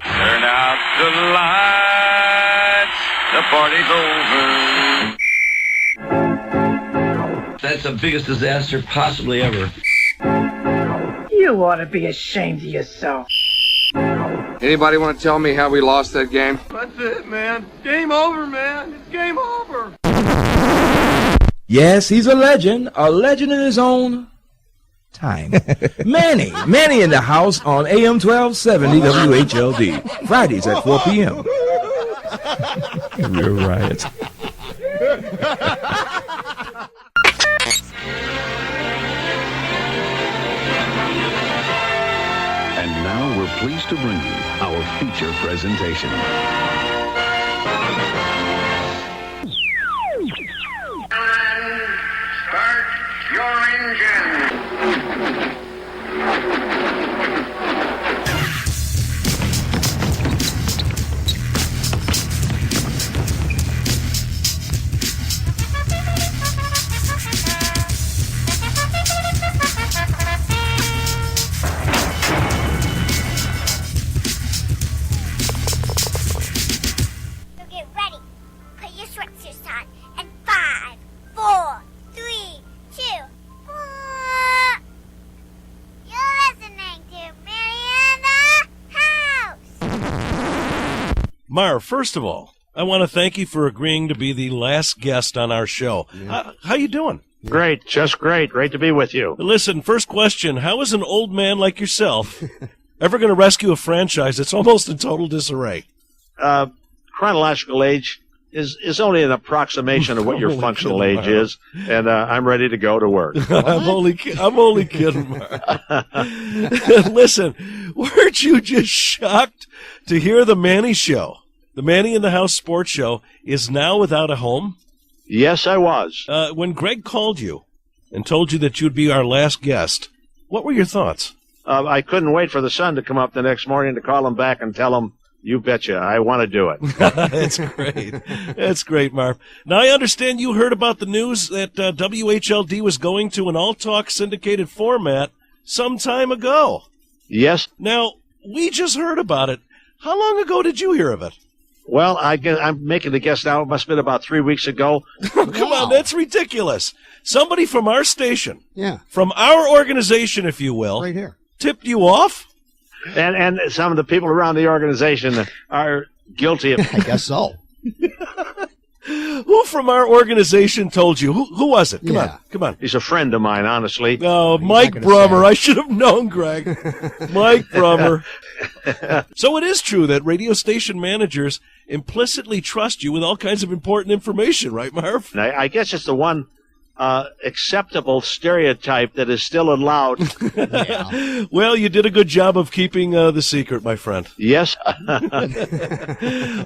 Turn out the lights, the party's over. That's the biggest disaster possibly ever. You ought to be ashamed of yourself. Anybody want to tell me how we lost that game? That's it, man. Game over, man. It's game over. Yes, he's a legend in his own time. Manny in the house on AM 1270 WHLD, Fridays at 4 p.m. Real riot. And now we're pleased to bring you our feature presentation. Start your engine. Marv, first of all, I want to thank you for agreeing to be the last guest on our show. Yeah. How you doing? Great, just great. Great to be with you. Listen, first question, how is an old man like yourself ever going to rescue a franchise that's almost in total disarray? Chronological age is only an approximation of what your functional age is, and I'm ready to go to work. I'm only kidding, Marv. Listen, weren't you just shocked to hear the Manny show? The Manny in the House sports show is now without a home? Yes, I was. When Greg called you and told you that you'd be our last guest, what were your thoughts? I couldn't wait for the sun to come up the next morning to call him back and tell him, you betcha, I want to do it. That's great. That's great, Marv. Now, I understand you heard about the news that WHLD was going to an all-talk syndicated format some time ago. Yes. Now, we just heard about it. How long ago did you hear of it? Well, I'm making the guess now. It must have been about 3 weeks ago. Come on, that's ridiculous. Somebody from our station, yeah, from our organization, if you will, right here, tipped you off? And some of the people around the organization are guilty of... I guess so. Who from our organization told you? Who was it? Come on. He's a friend of mine, honestly. Oh, Mike Brummer. I should have known, Greg. Mike Brummer. So it is true that radio station managers implicitly trust you with all kinds of important information, right, Marv? I guess it's the one acceptable stereotype that is still allowed. Yeah. Well, you did a good job of keeping the secret, my friend. Yes.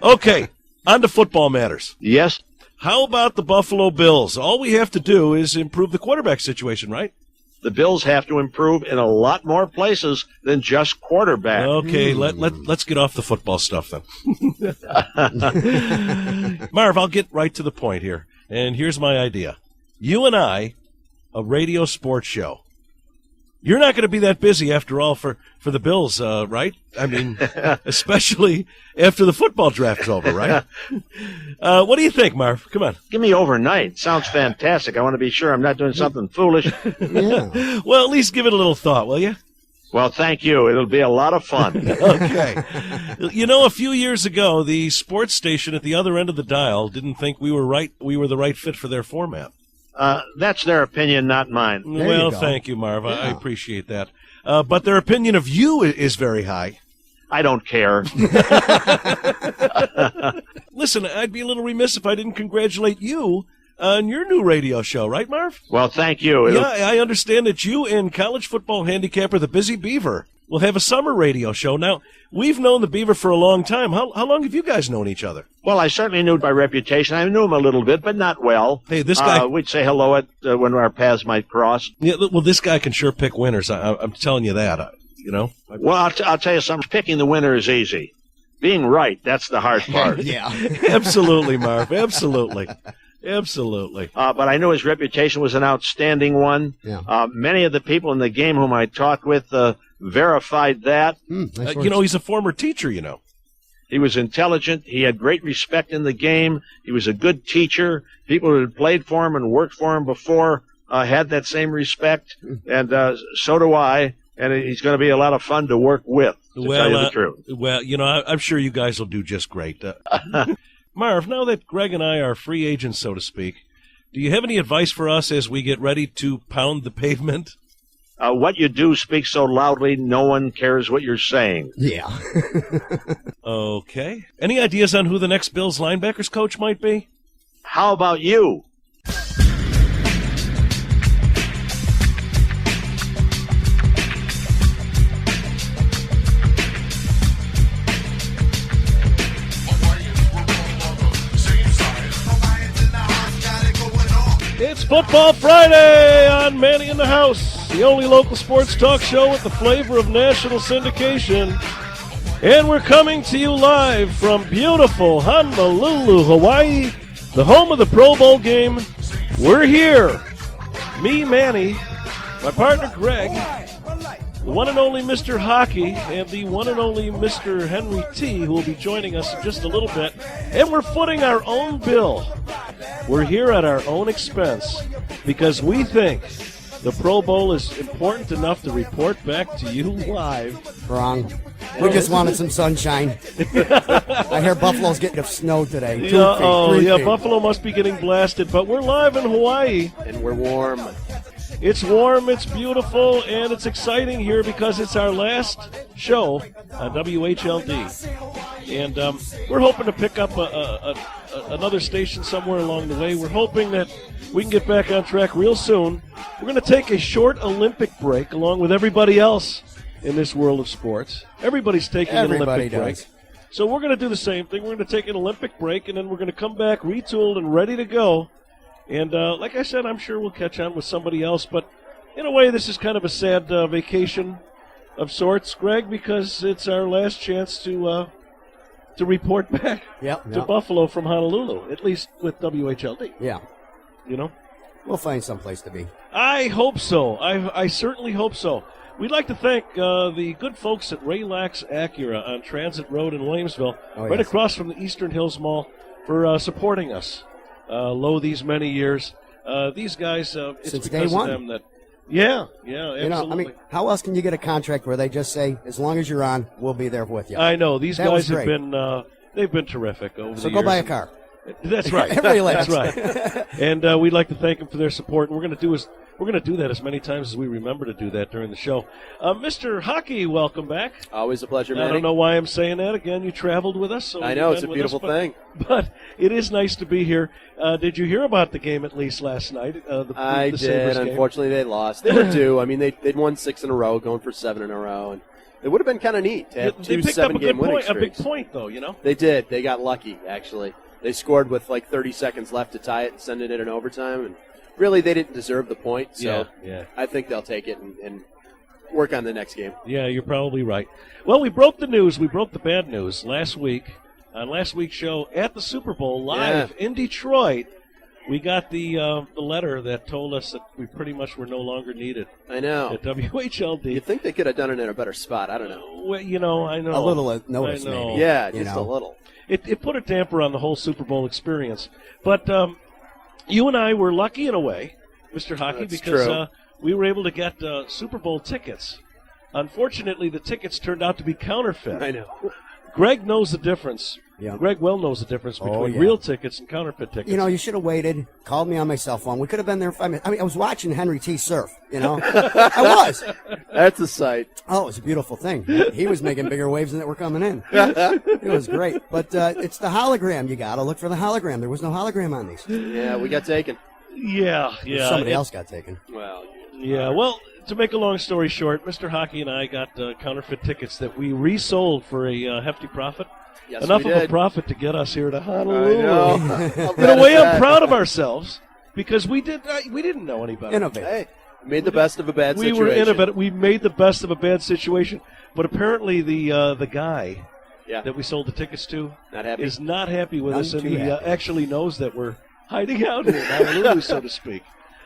Okay, on to football matters. Yes. How about the Buffalo Bills? All we have to do is improve the quarterback situation, right? The Bills have to improve in a lot more places than just quarterback. Okay, let's get off the football stuff then. Marv, I'll get right to the point here. And here's my idea. You and I, a radio sports show. You're not going to be that busy, after all, for the Bills, right? I mean, especially after the football draft's over, right? What do you think, Marv? Come on. Give me overnight. Sounds fantastic. I want to be sure I'm not doing something foolish. Yeah. Well, at least give it a little thought, will you? Well, thank you. It'll be a lot of fun. Okay. You know, a few years ago, the sports station at the other end of the dial didn't think we were the right fit for their format. That's their opinion, not mine. Well, thank you, Marv. I appreciate that. But their opinion of you is very high. I don't care. Listen, I'd be a little remiss if I didn't congratulate you on your new radio show, right, Marv? Well, thank you. Yeah, I understand that you and college football handicapper The Busy Beaver will have a summer radio show. Now, we've known the Beaver for a long time. How long have you guys known each other? Well, I certainly knew by reputation. I knew him a little bit, but not well. Hey, this guy... we'd say hello when our paths might cross. Yeah, well, this guy can sure pick winners. I'm telling you that, you know? Well, I'll tell you something. Picking the winner is easy. Being right, that's the hard part. Yeah. Absolutely, Marv. Absolutely. Absolutely. But I knew his reputation was an outstanding one. Yeah. Many of the people in the game whom I talked with verified that. He's a former teacher, you know. He was intelligent. He had great respect in the game. He was a good teacher. People who had played for him and worked for him before had that same respect, and so do I. And he's going to be a lot of fun to work with, to tell you the truth. Well, I'm sure you guys will do just great. Marv, now that Greg and I are free agents, so to speak, do you have any advice for us as we get ready to pound the pavement? What you do speaks so loudly, no one cares what you're saying. Yeah. Okay. Any ideas on who the next Bills linebackers coach might be? How about you? It's Football Friday on Manny in the House, the only local sports talk show with the flavor of national syndication. And we're coming to you live from beautiful Honolulu, Hawaii, the home of the Pro Bowl game. We're here. Me, Manny, my partner Greg, the one and only Mr. Hockey, and the one and only Mr. Henry T, who will be joining us in just a little bit. And we're footing our own bill. We're here at our own expense because we think the Pro Bowl is important enough to report back to you live. Wrong. We just wanted some sunshine. I hear Buffalo's getting snow today. 2 feet, 3 feet. Buffalo must be getting blasted, but we're live in Hawaii. And we're warm. It's warm, it's beautiful, and it's exciting here because it's our last show on WHLD. And we're hoping to pick up another station somewhere along the way. We're hoping that we can get back on track real soon. We're going to take a short Olympic break along with everybody else in this world of sports. Everybody's taking an Olympic break. So we're going to do the same thing. We're going to take an Olympic break, and then we're going to come back retooled and ready to go. And like I said, I'm sure we'll catch on with somebody else. But in a way, this is kind of a sad vacation of sorts, Greg, because it's our last chance to report back to Buffalo from Honolulu, at least with WHLD. Yeah. You know? We'll find someplace to be. I hope so. I certainly hope so. We'd like to thank the good folks at Relax Acura on Transit Road in Williamsville, right across from the Eastern Hills Mall, for supporting us these many years. These guys, it's since because day one. of them that. Yeah, absolutely. You know, I mean, how else can you get a contract where they just say, as long as you're on, we'll be there with you? I know. These guys have been they've been terrific over the years. So go buy a car. That's right. Relax. That's right. And we'd like to thank them for their support. And we're going to do that as many times as we remember to do that during the show. Mr. Hockey, welcome back. Always a pleasure, Manny. I don't know why I'm saying that again. You traveled with us. So I know, it's a beautiful thing. But it is nice to be here. Did you hear about the game at least last night? I the did. Sabres Unfortunately, they lost. They were due. I mean, they'd won 6 in a row, going for 7 in a row. And it would have been kind of neat to have they two picked up 7-game winning a big streaks. point, though, you know? They did. They got lucky, actually. They scored with like 30 seconds left to tie it and send it in overtime. And really, they didn't deserve the point. So I think they'll take it and work on the next game. Yeah, you're probably right. Well, we broke the news. We broke the bad news last week on last week's show at the Super Bowl live in Detroit. We got the letter that told us that we pretty much were no longer needed. I know. At WHLD. You'd think they could have done it in a better spot. I don't know. Well, you know, I know. A little notice, maybe. Yeah, just a little. It put a damper on the whole Super Bowl experience. But you and I were lucky in a way, Mr. Hockey, because we were able to get Super Bowl tickets. Unfortunately, the tickets turned out to be counterfeit. I know. Greg knows the difference. Yeah. Greg well knows the difference between real tickets and counterfeit tickets. You know, you should have waited, called me on my cell phone. We could have been there in 5 minutes. I mean, I was watching Henry T surf, you know. I was. That's a sight. Oh, it was a beautiful thing. He was making bigger waves than that were coming in. It was great. But it's the hologram. You got to look for the hologram. There was no hologram on these. Yeah, we got taken. Yeah. Somebody else got taken. Well, yeah. Well, to make a long story short, Mr. Hockey and I got counterfeit tickets that we resold for a hefty profit. Yes, Enough we of did. a profit to get us here to Honolulu. I know. In a way, I'm proud of ourselves because we didn't know any better. Innovate. Hey, we made the best of a bad situation. We were innovative. We made the best of a bad situation. But apparently the guy that we sold the tickets to is not happy with us, and he actually knows that we're hiding out here in Honolulu, so to speak.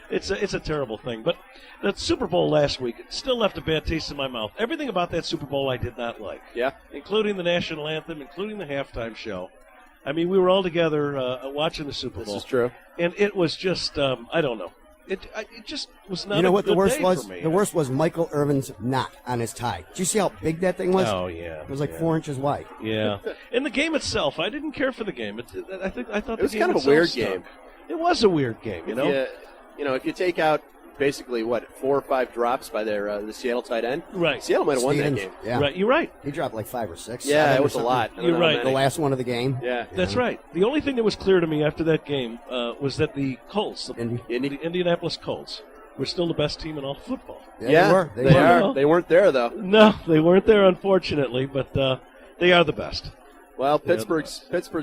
It's a terrible thing. But the Super Bowl last week still left a bad taste in my mouth. Everything about that Super Bowl I did not like. Yeah. Including the national anthem, including the halftime show. I mean, we were all together watching the Super Bowl. This is true. And it was just, I don't know. It just was not. You know a what good the worst day was? for me. The worst was Michael Irvin's knot on his tie. Did you see how big that thing was? Oh yeah, it was like 4 inches wide. Yeah, and the game itself, I didn't care for the game. I thought it was the game kind of a itself weird stunk. game. It was a weird game, you know. If you take out basically 4 or 5 drops by the Seattle tight end, right? Seattle might have won that game. Yeah. Right, you're right. He dropped like 5 or 6. Yeah, it was a lot. You're right. The last one of the game. Yeah, that's right. The only thing that was clear to me after that game was that the Colts, the Indianapolis Colts, were still the best team in all football. Yeah, they are. They weren't there though. No, they weren't there, unfortunately, but they are the best. Well, Pittsburgh's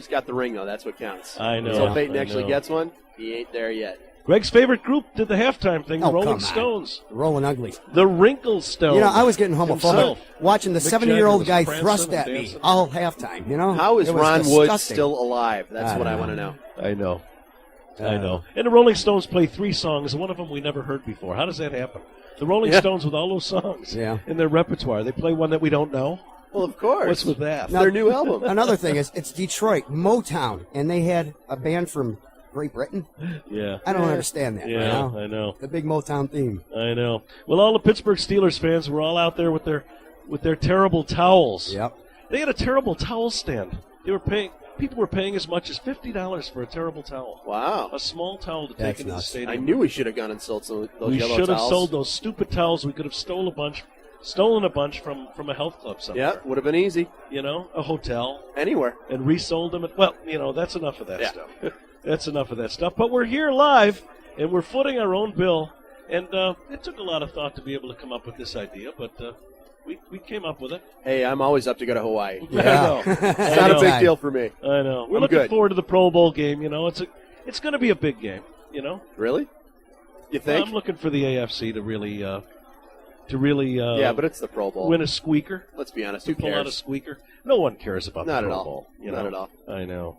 got the ring though. That's what counts. I know. Until Peyton actually gets one, he ain't there yet. Greg's favorite group did the halftime thing, the Rolling Stones. The Rolling Uglies. The Wrinkle Stones. You know, I was getting homophobic watching the 70-year-old guy thrust at me all halftime, you know? How is Ron disgusting. Wood still alive? That's what I want to know. I know. I know. And the Rolling Stones play 3 songs, one of them we never heard before. How does that happen? The Rolling Stones with all those songs in their repertoire, they play one that we don't know? Well, of course. What's with that? Now, their new album. Another thing is, it's Detroit, Motown, and they had a band from Great Britain. Yeah. I don't understand that. Yeah, you know? I know. The big Motown theme. I know. Well, all the Pittsburgh Steelers fans were all out there with their terrible towels. Yep. They had a terrible towel stand. People were paying as much as $50 for a terrible towel. Wow. A small towel to take into the stadium. I knew we should have gone and sold some of those we yellow towels. should have sold those stupid towels. We could have stolen a bunch from a health club somewhere. Yeah, would have been easy. You know, a hotel. Anywhere. And resold them. Well, you know, that's enough of that stuff. That's enough of that stuff. But we're here live, and we're footing our own bill. And it took a lot of thought to be able to come up with this idea, but we came up with it. Hey, I'm always up to go to Hawaii. Yeah. I know. It's not a big deal for me. I know. We're I'm looking good. forward to the Pro Bowl game. You know, it's going to be a big game. You know. Really? You think? I'm looking for the AFC to really. Yeah, but it's the Pro Bowl. Win a squeaker. Let's be honest. Who Who cares? pull out a squeaker? No one cares about Not the at Pro all. Bowl. You Not know? at all. I know.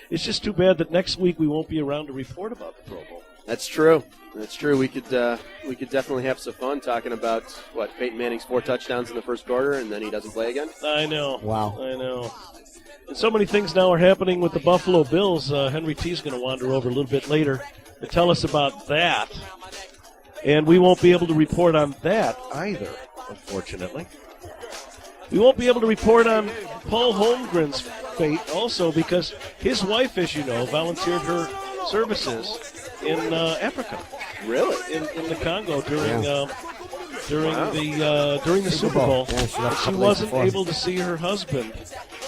It's just too bad that next week we won't be around to report about the Pro Bowl. That's true. We could definitely have some fun talking about Peyton Manning's 4 touchdowns in the first quarter, and then he doesn't play again. I know. Wow. I know. And so many things now are happening with the Buffalo Bills. Henry T's going to wander over a little bit later to tell us about that. And we won't be able to report on that either, unfortunately. We won't be able to report on Paul Holmgren's fate also because his wife, as you know, volunteered her services in Africa. Really? In the Congo during the Super Bowl. Yeah, she wasn't able to see her husband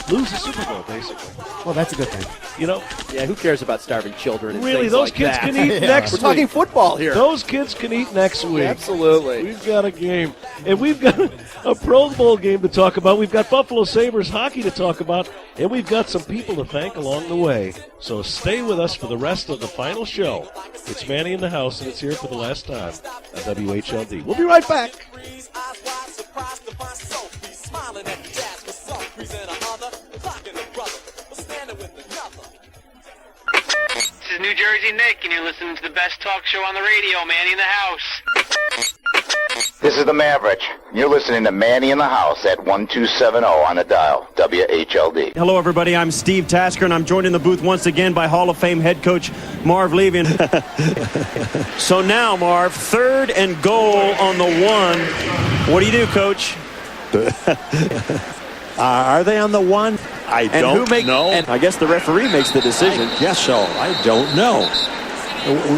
lose the Super Bowl, basically. Well, that's a good thing. You know? Yeah, who cares about starving children and Really, things those like kids that? can eat next week. We're talking football here. Those kids can eat next week. Absolutely. We've got a game. And we've got a Pro Bowl game to talk about. We've got Buffalo Sabres hockey to talk about. And we've got some people to thank along the way. So stay with us for the rest of the final show. It's Manny in the house, and it's here for the last time on WHLD. We'll be right back. This is New Jersey Nick, and you're listening to the best talk show on the radio, Manny in the House. This is the Maverick. You're listening to Manny in the House at 1270 on the dial, WHLD. Hello, everybody. I'm Steve Tasker, and I'm joined in the booth once again by Hall of Fame head coach Marv Levy. So now, Marv, 3rd and goal on the 1. What do you do, Coach? Are they on the 1? I don't know. And I guess the referee makes the decision. I guess so. I don't know.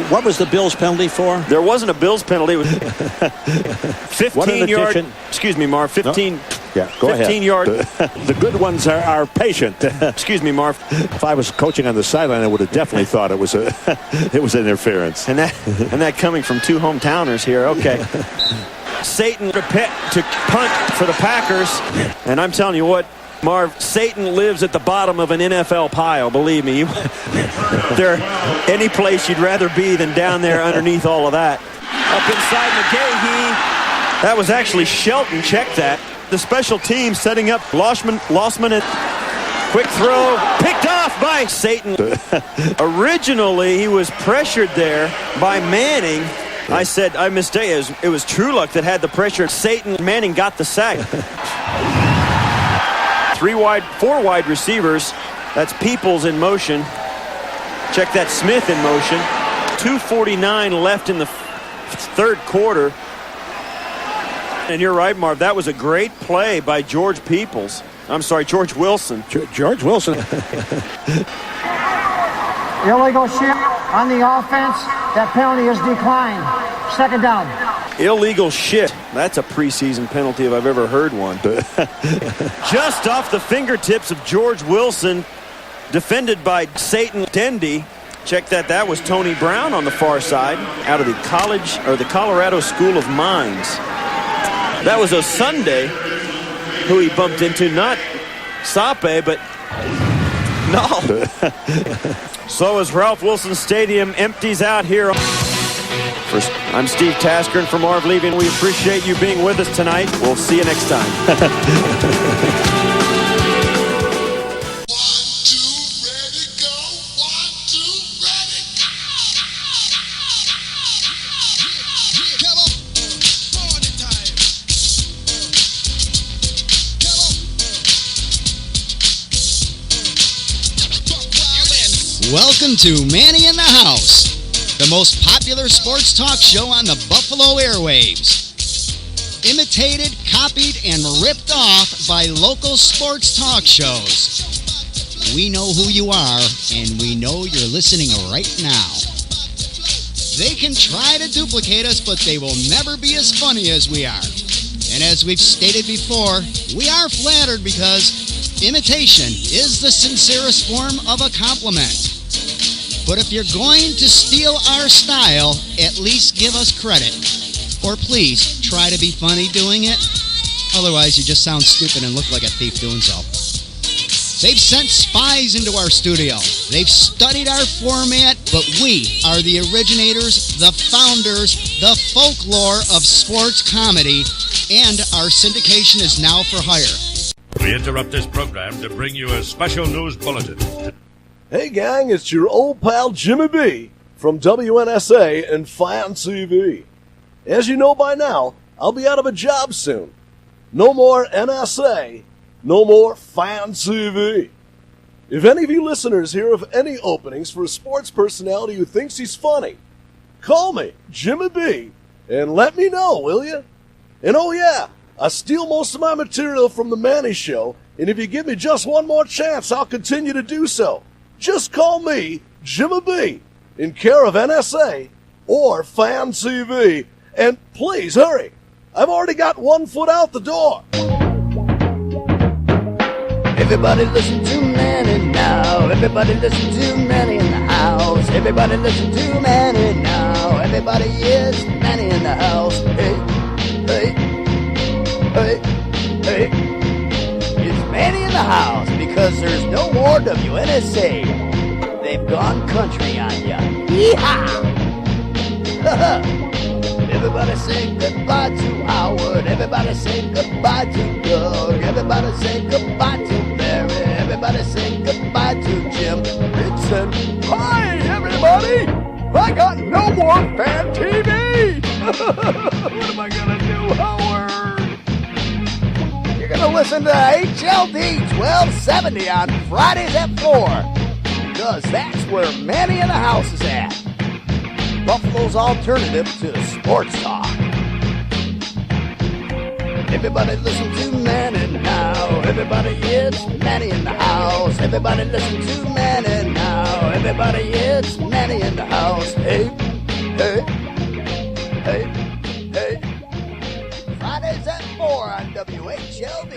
What was the Bills penalty for? There wasn't a Bills penalty. It was 15 yard. Excuse me, Marv. 15. No? Yeah, go 15 ahead. Yard. The good ones are patient. Excuse me, Marv. If I was coaching on the sideline, I would have definitely thought it was interference. And that coming from 2 hometowners here. Okay. Satan to punt for the Packers. And I'm telling you what, Marv, Satan lives at the bottom of an NFL pile, believe me. There any place you'd rather be than down there underneath all of that. Up inside McGahee. That was actually Shelton. Check that. The special team setting up Lossman Quick throw, picked off by Satan. Originally, he was pressured there by Manning. I said, I mistake. It was True Luck that had the pressure. Satan, Manning got the sack. 3 wide, 4 wide receivers. That's Peoples in motion. Check that, Smith in motion. 2:49 left in the third quarter. And you're right, Marv. That was a great play by George Peoples. I'm sorry, George Wilson. George Wilson. Illegal shit on the offense. That penalty is declined. Second down. Illegal shit. That's a preseason penalty if I've ever heard one. Just off the fingertips of George Wilson, defended by Satan Dendy. Check that. That was Tony Brown on the far side, out of the Colorado School of Mines. That was a Sunday who he bumped into, not Sape, but Null. So as Ralph Wilson Stadium empties out here. I'm Steve Tasker, and for Marv Levy, and we appreciate you being with us tonight. We'll see you next time. Welcome to Manny in the House, the most popular sports talk show on the Buffalo airwaves. Imitated, copied, and ripped off by local sports talk shows. We know who you are, and we know you're listening right now. They can try to duplicate us, but they will never be as funny as we are. And as we've stated before, we are flattered because imitation is the sincerest form of a compliment. But if you're going to steal our style, at least give us credit. Or please, try to be funny doing it. Otherwise, you just sound stupid and look like a thief doing so. They've sent spies into our studio. They've studied our format, but we are the originators, the founders, the folklore of sports comedy, and our syndication is now for hire. We interrupt this program to bring you a special news bulletin. Hey gang, it's your old pal Jimmy B from WNSA and FAN TV. As you know by now, I'll be out of a job soon. No more NSA, no more FAN TV. If any of you listeners hear of any openings for a sports personality who thinks he's funny, call me, Jimmy B, and let me know, will you? And oh yeah, I steal most of my material from the Manny Show, and if you give me just one more chance, I'll continue to do so. Just call me, Jimmy B, in care of NSA or FAN TV. And please hurry. I've already got 1 foot out the door. Everybody listen to Manny now. Everybody listen to Manny in the house. Everybody listen to Manny now. Everybody is Manny in the house. Hey, hey, hey, hey. It's Manny in the house because there's no more WNSA. They've gone country on ya. Yeehaw! Everybody say goodbye to Howard. Everybody say goodbye to Doug. Everybody say goodbye to Barry. Everybody say goodbye to Jim Brinson. Hi, everybody! I got no more FAN TV! What am I gonna do, Howard? You're gonna listen to WHLD 1270 on Fridays at 4. Because that's where Manny in the House is at. Buffalo's alternative to sports talk. Everybody listen to Manny now. Everybody, it's Manny in the house. Everybody listen to Manny now. Everybody, it's Manny in the house. Hey, hey, hey, hey. Fridays at 4 on WHLD.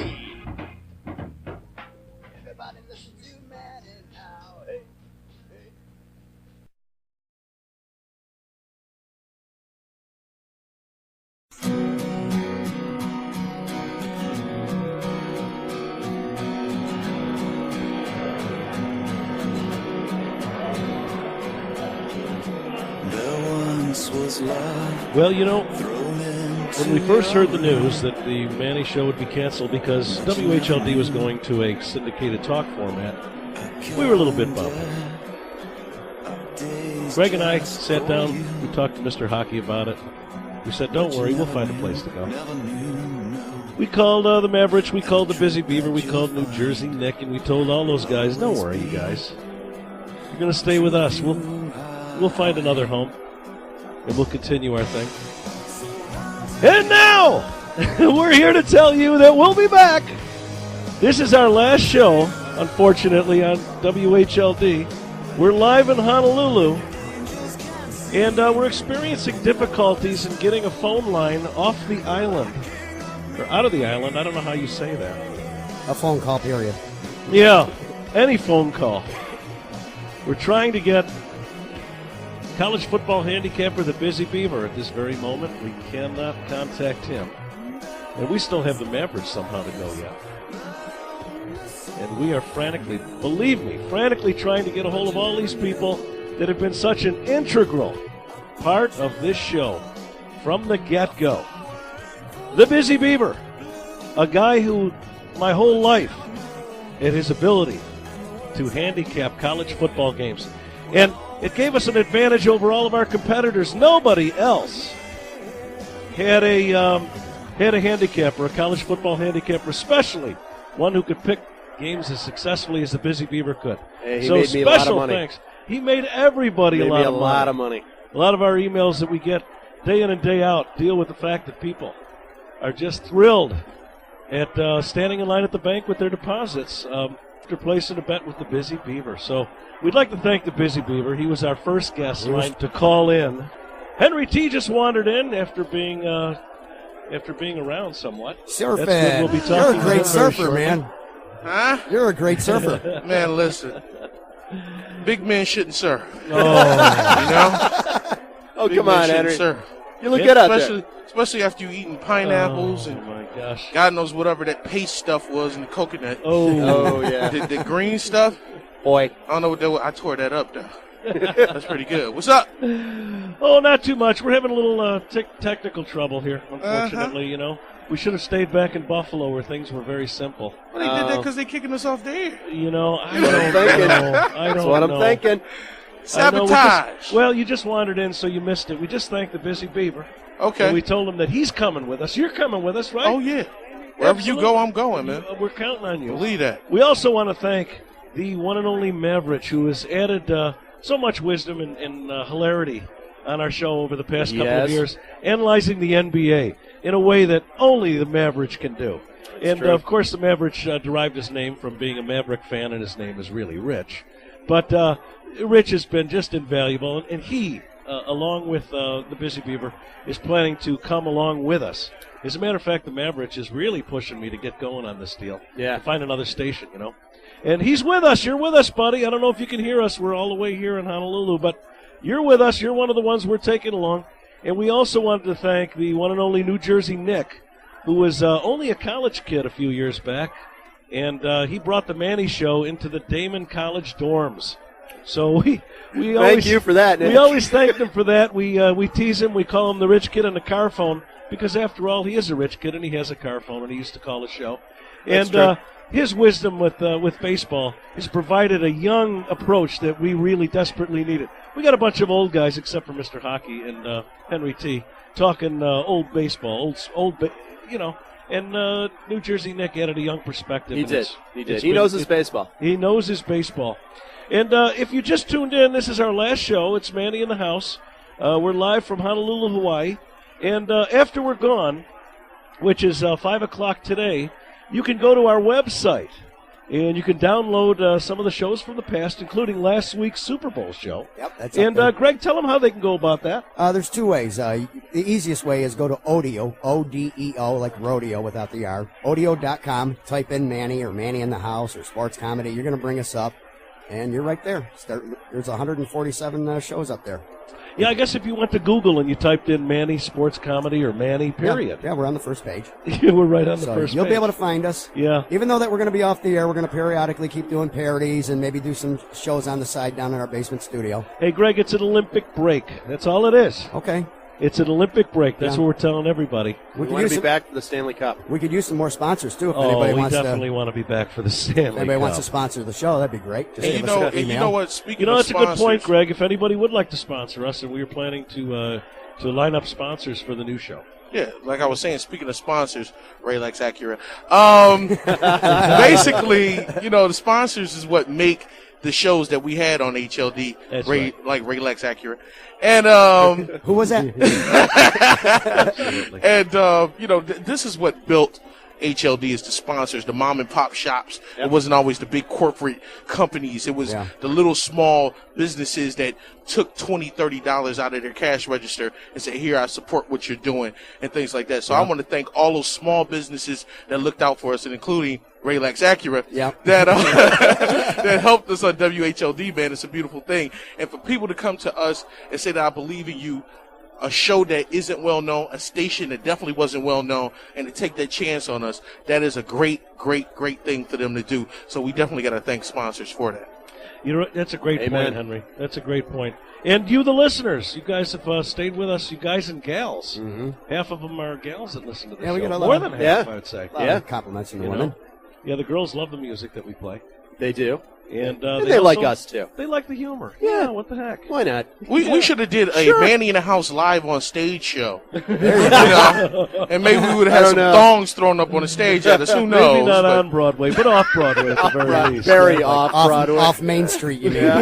Everybody listen to Manny now. Hey. Well, you know, When we first heard the news that the Manny show would be canceled because WHLD was going to a syndicated talk format, we were a little bit bummed. Greg and I sat down, we talked to Mr. Hockey about it. We said, don't worry, we'll find a place to go. We called the Ma-V-H, we called the Busy Beaver, we called New Jersey Nick, and we told all those guys, don't worry, you guys. You're going to stay with us. We'll find another home, and we'll continue our thing. And now, we're here to tell you that we'll be back. This is our last show, unfortunately, on WHLD. We're live in Honolulu, and we're experiencing difficulties in getting a phone line off the island. Or out of the island, I don't know how you say that. A phone call, period. Yeah, any phone call. We're trying to get college football handicapper the Busy Beaver at this very moment. We cannot contact him. And we still have the Ma-V-H somehow to go yet. And we are frantically, believe me, frantically trying to get a hold of all these people that have been such an integral part of this show from the get-go. The Busy Beaver, a guy who my whole life had his ability to handicap college football games. And it gave us an advantage over all of our competitors. Nobody else had a handicapper, a college football handicapper, especially one who could pick games as successfully as the Busy Beaver could. Hey, he so made me a lot of money. Thanks. He made everybody a lot of money. A lot of our emails that we get day in and day out deal with the fact that people are just thrilled at standing in line at the bank with their deposits after placing a bet with the Busy Beaver. So we'd like to thank the Busy Beaver. He was our first guest line to call in. Henry T. just wandered in after being around somewhat. Surfing. That's what we'll be talking You're a great about very surfer, shortly. man. Huh? You're a great surfer. Man, listen. Big men shouldn't surf. Oh. You know? Oh, Big come men on, shouldn't Henry. surf. You look good out there. Especially after you eating pineapples and my gosh. God knows whatever that paste stuff was in the coconut. Oh, yeah. The green stuff. Boy. I don't know what that was. I tore that up, though. That's pretty good. What's up? Oh, not too much. We're having a little technical trouble here, unfortunately, you know. We should have stayed back in Buffalo where things were very simple. Well, they did that because they're kicking us off the air. You know, I That's what I'm thinking. don't That's what I'm know. thinking. Sabotage. Well, you just wandered in, so you missed it. We just thanked the Busy Beaver. Okay. And we told him that he's coming with us. You're coming with us, right? Oh, yeah. Wherever you go, I'm going, man. We're counting on you. Believe that. We also want to thank the one and only Ma-V-H, who has added so much wisdom and hilarity on our show over the past couple of years, analyzing the NBA in a way that only the Ma-V-H can do. And, of course, the Ma-V-H derived his name from being a Maverick fan, and his name is really Rich. But Rich has been just invaluable, and he, along with the Busy Beaver, is planning to come along with us. As a matter of fact, the Ma-V-H is really pushing me to get going on this deal. Yeah. To find another station, you know. And he's with us. You're with us, buddy. I don't know if you can hear us. We're all the way here in Honolulu, but you're with us. You're one of the ones we're taking along. And we also wanted to thank the one and only New Jersey Nick, who was only a college kid a few years back, and he brought the Manny show into the Damon College dorms. So we Thank always, you for that, Nick. We always thank him for that. We tease him. We call him the rich kid on the car phone because, after all, he is a rich kid and he has a car phone and he used to call the show. That's And his wisdom with baseball has provided a young approach that we really desperately needed. We got a bunch of old guys, except for Mr. Hockey and Henry T, talking old baseball, you know. And New Jersey Nick added a young perspective. He did. He knows his baseball. He knows his baseball. And if you just tuned in, this is our last show. It's Manny in the House. We're live from Honolulu, Hawaii. And after we're gone, which is 5 o'clock today, you can go to our website, and you can download some of the shows from the past, including last week's Super Bowl show. Yep, that's And up there. Greg, tell them how they can go about that. There's two ways. The easiest way is go to Odeo, O-D-E-O, like rodeo without the R. Odeo.com. Type in Manny or Manny in the House or Sports Comedy. You're going to bring us up, and you're right there. There's 147 shows up there. Yeah, I guess if you went to Google and you typed in Manny Sports Comedy or Manny, period. Yeah, we're on the first page. We're right on the first You'll page. be able to find us. Yeah. Even though that we're going to be off the air, we're going to periodically keep doing parodies and maybe do some shows on the side down in our basement studio. Hey, Greg, it's an Olympic break. That's all it is. Okay. It's an Olympic break. That's Yeah. what we're telling everybody. We want to be back for the Stanley Cup. We could use some more sponsors too. If Oh, anybody we wants definitely want to be back for the Stanley If anybody wants to Cup. sponsor the show, that'd be great. Just And give us an email. you know what? Speaking You know, of that's a good point, sponsors- Greg. If anybody would like to sponsor us, and we are planning to line up sponsors for the new show. Yeah, like I was saying, speaking of sponsors, Raylex Acura. Basically, the sponsors is what make the shows that we had on HLD, That's like Raylex Acura. And who was that? And this is what built HLD is the sponsors, the mom and pop shops. It wasn't always the big corporate companies. It was the little small businesses that took $20, $30 out of their cash register and said, here, I support what you're doing and things like that. So I want to thank all those small businesses that looked out for us, and including Raylex Acura, that helped us on WHLD, man. It's a beautiful thing. And for people to come to us and say that I believe in you, a show that isn't well known, a station that definitely wasn't well known, and to take that chance on us, that is a great, great, great thing for them to do. So we definitely got to thank sponsors for that. You know, that's a great Amen. point, Henry. That's a great point. And you, the listeners, you guys have stayed with us, you guys and gals. Mm-hmm. Half of them are gals that listen to the Yeah, show. we get a More lot than of- half, yeah. I would say. A lot of compliments from the You know? women. Yeah, the girls love the music that we play. They do. And they like us, too. They like the humor. Yeah, what the heck? Why not? We should have did a Sure. Manny in the House live on stage show. And maybe we would have had some thongs thrown up on the stage at us. Who knows? Maybe not on Broadway, but off Broadway at the very least. Very Yeah. off Broadway. Off Main Street, you mean?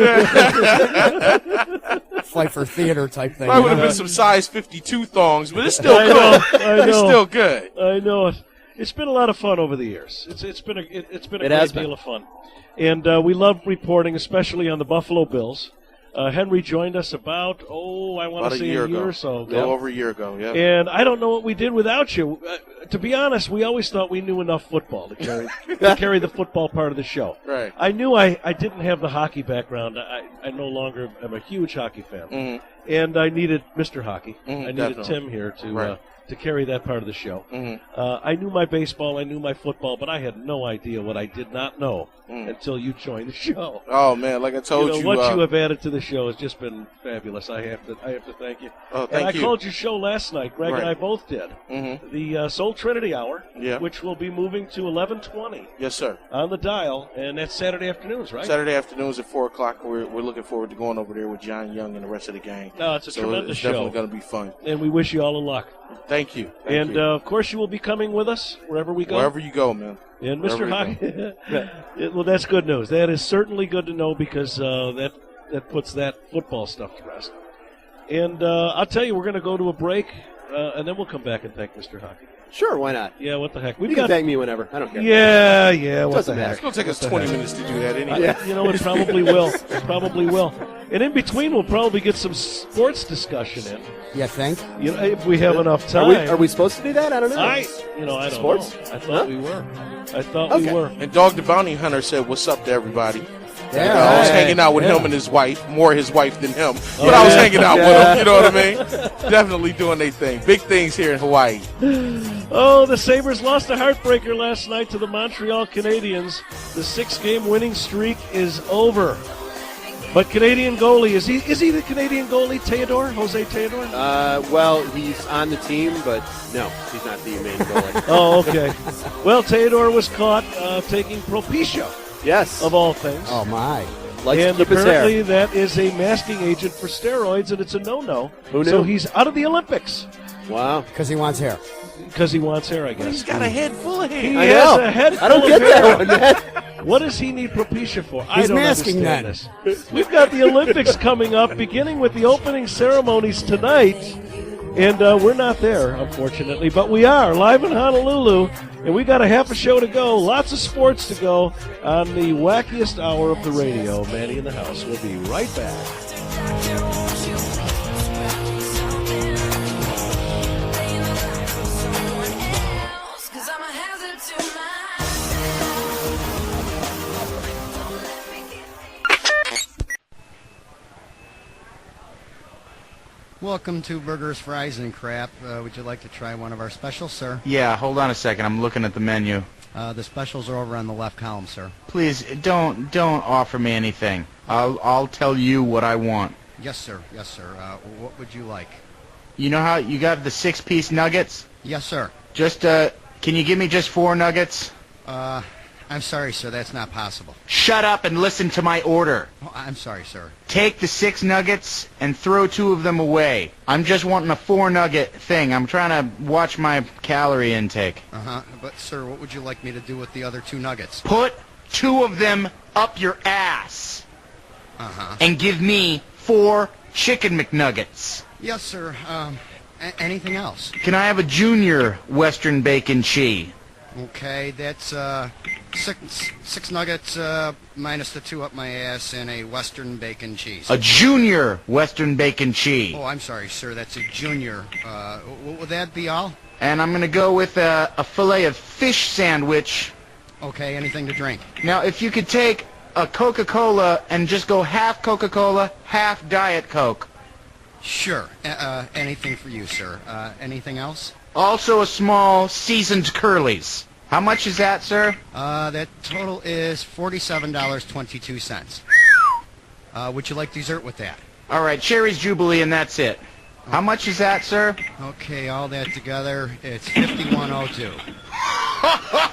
Fight for theater type thing. Might would have been some size 52 thongs, but it's still good. I know. It's still good. I know it. It's been a lot of fun over the years. It's been a It great has been. deal of fun, and we love reporting, especially on the Buffalo Bills. Henry joined us about I want About to a say year a year ago. or so A little over a year ago, yeah. And I don't know what we did without you. To be honest, we always thought we knew enough football to carry the football part of the show. Right. I knew I didn't have the hockey background. I no longer am a huge hockey fan. Mhm. And I needed Mr. Hockey. I needed definitely. Tim here to Right. to carry that part of the show. Mhm. I knew my baseball, I knew my football, but I had no idea what I did not know until you joined the show. Oh man, like I told you, what you have added to the show has just been fabulous. I have to thank you. Oh, and thank I you. called your show last night. Greg Right. and I both did. Mhm. The Soul Trinity Hour, Yeah. which will be moving to 11:20 Yes, sir. on the dial, and that's Saturday afternoons, right? Saturday afternoons at 4 o'clock. We're looking forward to going over there with John Young and the rest of the gang. No, it's a so tremendous it's show. definitely going to be fun. And we wish you all the luck. Thank you. Thank And you. of course, you will be coming with us wherever we go. Wherever you go, man. And Wherever Mr. we Hockey, well, that's good news. That is certainly good to know because that puts that football stuff to rest. And I'll tell you, we're going to go to a break, and then we'll come back and thank Mr. Hockey. Sure, why not? Yeah, what the heck? You can thank me whenever. I don't care. Yeah, what Doesn't the matter. heck? It's going to take us What the 20 heck? minutes to do that anyway. You know, it probably will. It probably will. And in between, we'll probably get some sports discussion in. You think? You know, if we have enough time. Are we supposed to do that? I don't know. I don't Sports? know. I thought we were. I thought we were. And Dog the Bounty Hunter said, "What's up to everybody?" Yeah, I was right. hanging out with him and his wife, more his wife than him. But I was hanging out with him, you know what I mean? Definitely doing their thing. Big things here in Hawaii. Oh, the Sabres lost a heartbreaker last night to the Montreal Canadiens. The 6-game winning streak is over. But Canadian goalie, is he the Canadian goalie, Jose Theodore? Well, he's on the team, but no, he's not the main goalie. Oh, okay. Well, Theodore was caught taking Propecia. Yes. Of all things. Oh, my. Likes and to keep his apparently hair. that is a masking agent for steroids, and it's a no-no. Who knew? So he's out of the Olympics. Wow. Because he wants hair. Because he wants hair, I guess. He's got a head full of hair. He I has know. a head I don't full get of that hair. one, man. What does he need Propecia for? I He's don't masking understand this. We've got the Olympics coming up, beginning with the opening ceremonies tonight. And we're not there, unfortunately, but we are live in Honolulu, and we got a half a show to go. Lots of sports to go on the wackiest hour of the radio. Manny in the house. We'll be right back. Welcome to Burgers, Fries, and Crap. Would you like to try one of our specials, sir? Yeah, hold on a second. I'm looking at the menu. The specials are over on the left column, sir. Please don't offer me anything. I'll tell you what I want. Yes, sir. Yes, sir. What would you like? You know how you got the 6-piece nuggets? Yes, sir. Just, can you give me just 4 nuggets? I'm sorry, sir. That's not possible. Shut up and listen to my order. Oh, I'm sorry, sir. Take the 6 nuggets and throw 2 of them away. I'm just wanting a 4-nugget thing. I'm trying to watch my calorie intake. But, sir, what would you like me to do with the other 2 nuggets? Put 2 of them up your ass. And give me 4 chicken McNuggets. Yes, sir. Anything else? Can I have a junior Western bacon cheese? Okay, that's 6 nuggets minus the 2 up my ass and a Western bacon cheese. A junior Western bacon cheese. Oh, I'm sorry, sir. That's a junior. Would that be all? And I'm going to go with a filet of fish sandwich. Okay, anything to drink? Now, if you could take a Coca-Cola and just go half Coca-Cola, half Diet Coke. Sure. Anything for you, sir. Anything else? Also a small seasoned Curly's. How much is that, sir? That total is $47.22. Would you like dessert with that? All right, Cherry's Jubilee, and that's it. How much is that, sir? Okay, all that together, it's $51.02.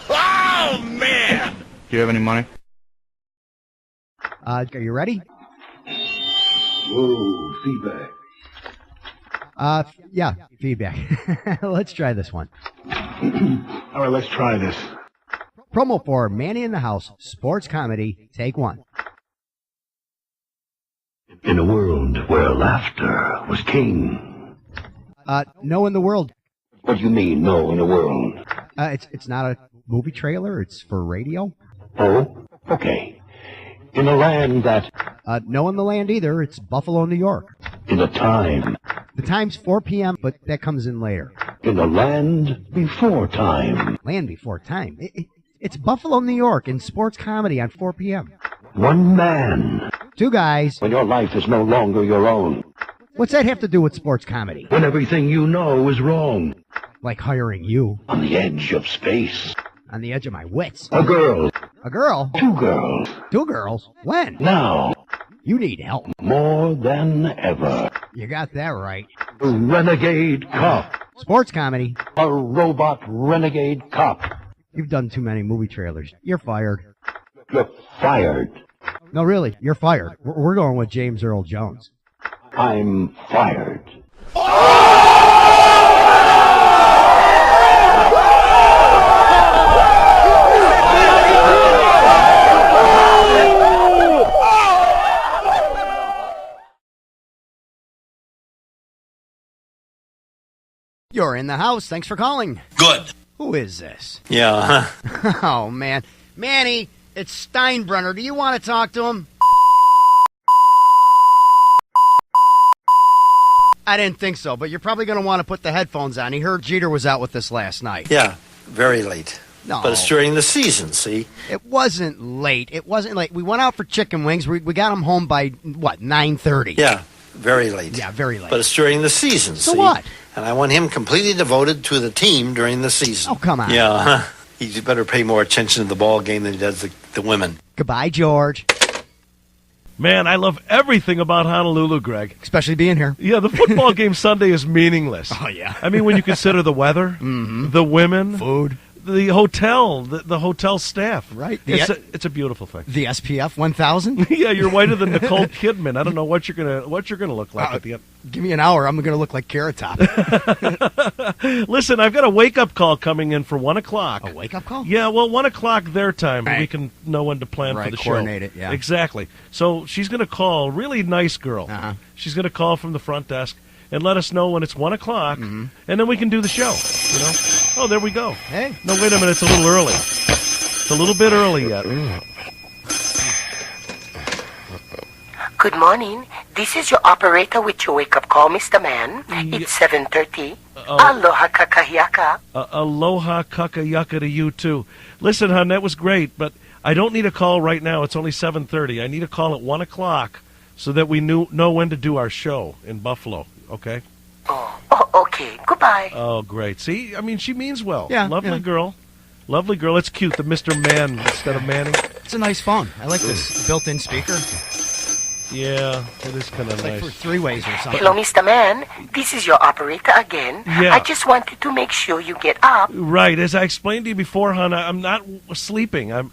Oh, man! Do you have any money? Are you ready? Whoa, feedback. Yeah, feedback. Let's try this one. All right, let's try this. Promo for Manny in the House, sports comedy, take 1. In a world where laughter was king. No in the world. What do you mean, no in the world? It's not a movie trailer, it's for radio. Oh, okay. In a land that... no in the land either, it's Buffalo, New York. In a time... The time's 4 p.m., but that comes in later. In the land before time. Land before time? It's Buffalo, New York, in sports comedy on 4 p.m. 1 man. 2 guys. When your life is no longer your own. What's that have to do with sports comedy? When everything you know is wrong. Like hiring you. On the edge of space. On the edge of my wits. A girl. A girl? 2 girls. 2 girls? When? Now. You need help. More than ever. You got that right. A renegade cop. Sports comedy. A robot renegade cop. You've done too many movie trailers. You're fired. You're fired. No, really, you're fired. We're going with James Earl Jones. I'm fired. You're in the house. Thanks for calling. Good. Who is this? Yeah. Oh, man. Manny, it's Steinbrenner. Do you want to talk to him? I didn't think so, but you're probably going to want to put the headphones on. He heard Jeter was out with this last night. Yeah, very late. No. But it's during the season, see? It wasn't late. It wasn't late. We went out for chicken wings. We got them home by, 9:30? Yeah, very late. Yeah, very late. But it's during the season, so see? What? And I want him completely devoted to the team during the season. Oh, come on. Yeah, he better pay more attention to the ball game than he does the women. Goodbye, George. Man, I love everything about Honolulu, Greg. Especially being here. Yeah, the football game Sunday is meaningless. Oh, yeah. I mean, when you consider the weather, the women, food, the hotel, the hotel staff. Right. It's a beautiful thing. The SPF 1000? Yeah, you're whiter than Nicole Kidman. I don't know what you're gonna look like at the end. Give me an hour. I'm going to look like Carrot Top. Listen, I've got a wake-up call coming in for 1 o'clock. A wake-up call? Yeah, well, 1 o'clock their time. Right. We can know when to plan for the show. Coordinate it, yeah. Exactly. So she's going to call, really nice girl. Uh-huh. She's going to call from the front desk and let us know when it's 1 o'clock, and then we can do the show. You know? Oh, there we go. Hey. No, wait a minute. It's a little early. It's a little bit early yet. Good morning. This is your operator with your wake-up call, Mr. Man. It's 7:30. Aloha kakayaka. Aloha kakayaka to you, too. Listen, hon, that was great, but I don't need a call right now. It's only 7:30. I need a call at 1 o'clock so that we know when to do our show in Buffalo, okay? Oh, okay. Goodbye. Oh, great. See, I mean, she means well. Yeah, Lovely yeah. girl. Lovely girl. It's cute, the Mr. Man instead of Manny. It's a nice phone. I like this built-in speaker. Yeah, it is kind of nice. Like for three-ways or something. Hello, Mr. Man. This is your operator again. Yeah. I just wanted to make sure you get up. Right. As I explained to you before, hon, I'm not sleeping. I'm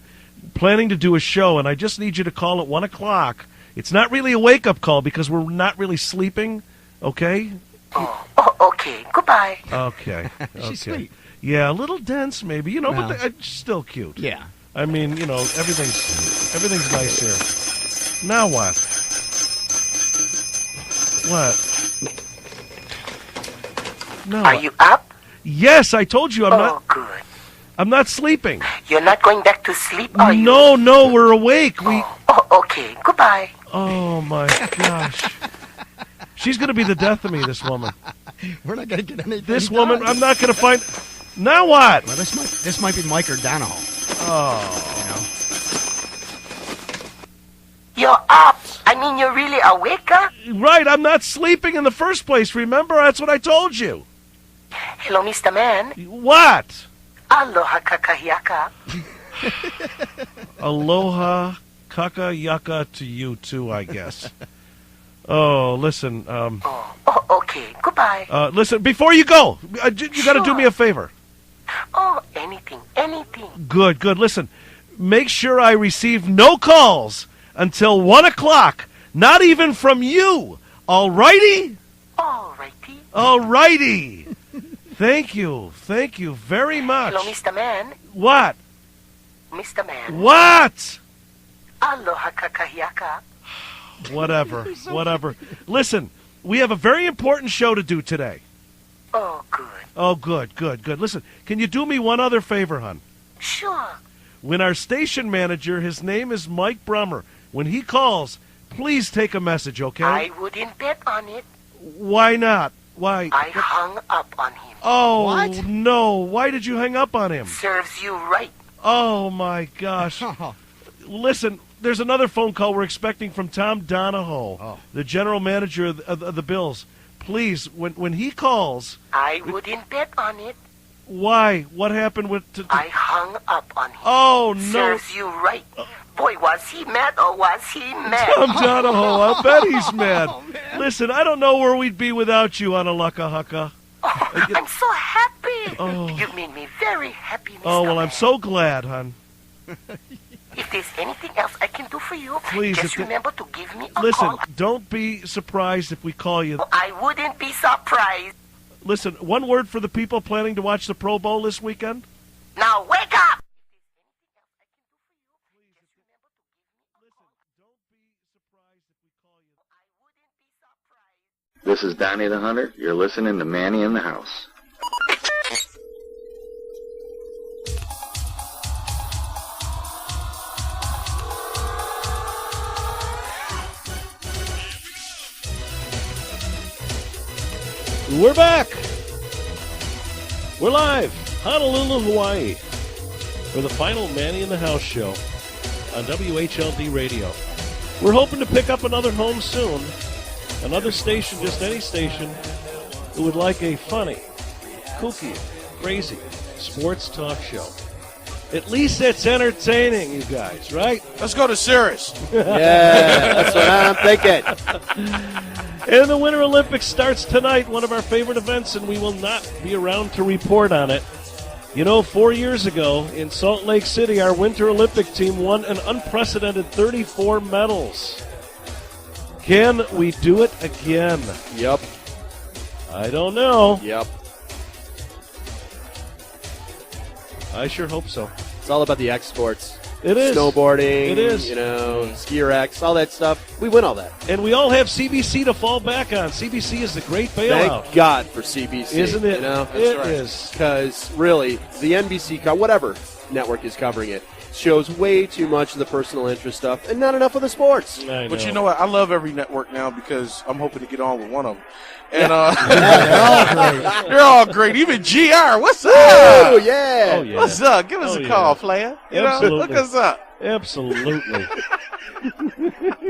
planning to do a show, and I just need you to call at 1 o'clock. It's not really a wake-up call because we're not really sleeping, okay? Oh, okay. Goodbye. Okay. She's Okay. sweet. Yeah, a little dense maybe, you know, Well. but still cute. Yeah. I mean, you know, everything's nice here. Now what? What? No. Are you up? Yes, I told you I'm Oh, not. good. I'm not sleeping. You're not going back to sleep, are you? No, we're awake. Oh, okay. Goodbye. Oh my gosh. She's going to be the death of me, this woman. We're not going to get anything This done. woman, I'm not going to find. Now what? Well, this might be Mike or Donahoe. Oh. You're up. I mean, you're really awake, huh? Right, I'm not sleeping in the first place. Remember, that's what I told you. Hello, Mr. Man. What? Aloha kakahiaka. Aloha, kaka yaka to you too, I guess. Oh, listen. Oh, okay. Goodbye. Listen, before you go, you got to do me a favor. Oh, anything. Good. Listen, make sure I receive no calls until 1 o'clock. Not even from you. All righty? All righty. Thank you very much. Hello, Mr. Man. What? Mr. Man. What? Aloha kakahiaka. Whatever. Listen, we have a very important show to do today. Oh, good. Oh, good. Listen, can you do me one other favor, hon? Sure. When our station manager, his name is Mike Brummer, when he calls, please take a message, okay? I wouldn't bet on it. Why not? Why? I hung up on him. Oh, What? no. Why did you hang up on him? Serves you right. Oh, my gosh. Listen, there's another phone call we're expecting from Tom Donahoe, the general manager of the Bills. Please, when he calls... I wouldn't bet on it. Why? What happened with... I hung up on him. Oh, no. Serves you right. Boy, was he mad or was he mad? Tom Donahoe, I'll bet he's mad. Listen, I don't know where we'd be without you, Analaka Haka. Oh, I'm so happy. Oh. You made me very happy, Mr. Oh, well, Man. I'm so glad, hon. If there's anything else I can do for you, Please, just if the- remember to give me a Listen, call. don't be surprised if we call you. I wouldn't be surprised. Listen, one word for the people planning to watch the Pro Bowl this weekend. Now wake up! This is Donnie the Hunter. You're listening to Manny in the House. We're back. We're live, Honolulu, Hawaii, for the final Manny in the House show on WHLD Radio. We're hoping to pick up another home soon, another station, just any station, who would like a funny, kooky, crazy sports talk show. At least it's entertaining, you guys, right? Let's go to Cirrus. Yeah, that's what I'm thinking. And the Winter Olympics starts tonight, one of our favorite events, and we will not be around to report on it. You know, 4 years ago in Salt Lake City, our Winter Olympic team won an unprecedented 34 medals. Can we do it again? Yep. I don't know. Yep. I sure hope so. It's all about the X sports. It is. Snowboarding. It is. You know, skier X, all that stuff. We win all that. And we all have CBC to fall back on. CBC is the great bailout. Thank God for CBC. Isn't it? You know? It is. Because really, the NBC, whatever network is covering it, shows way too much of the personal interest stuff and not enough of the sports. But you know what? I love every network now because I'm hoping to get on with one of them. And they're all great. Even GR, what's up? Oh, yeah. Oh, yeah. What's up? Give us a call, player. You know, look us up. Absolutely.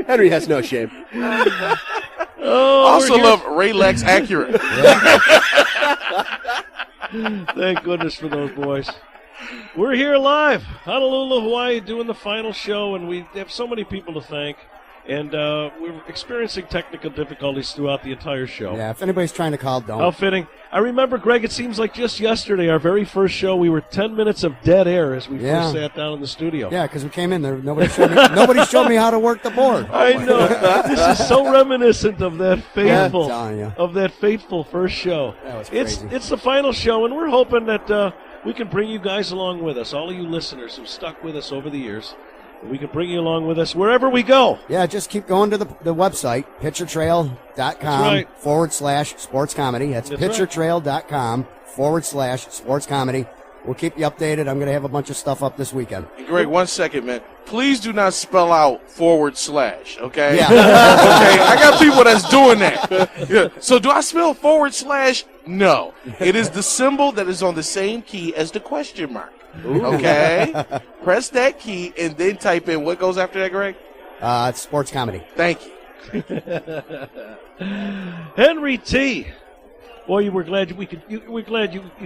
Henry has no shame. Also love Raylex Accurate. Thank goodness for those boys. We're here live, Honolulu, Hawaii, doing the final show, and we have so many people to thank. And we're experiencing technical difficulties throughout the entire show. Yeah, if anybody's trying to call, don't. How fitting. I remember, Greg, it seems like just yesterday, our very first show, we were 10 minutes of dead air as we first sat down in the studio. Yeah, because we came in there. Nobody showed me how to work the board. I know. This is so reminiscent of that fateful first show. That was crazy. It's the final show, and we're hoping that we can bring you guys along with us, all of you listeners who stuck with us over the years. We can bring you along with us wherever we go. Yeah, just keep going to the website, picturetrail.com/sports comedy. That's picturetrail.com/sports comedy. We'll keep you updated. I'm going to have a bunch of stuff up this weekend. And Greg, 1 second, man. Please do not spell out /, okay? Yeah. Okay, I got people that's doing that. Yeah. So do I spell /? No. It is the symbol that is on the same key as the question mark. Ooh. Okay? Press that key and then type in what goes after that, Greg? It's sports comedy. Thank you. Henry T. Boy, we're glad you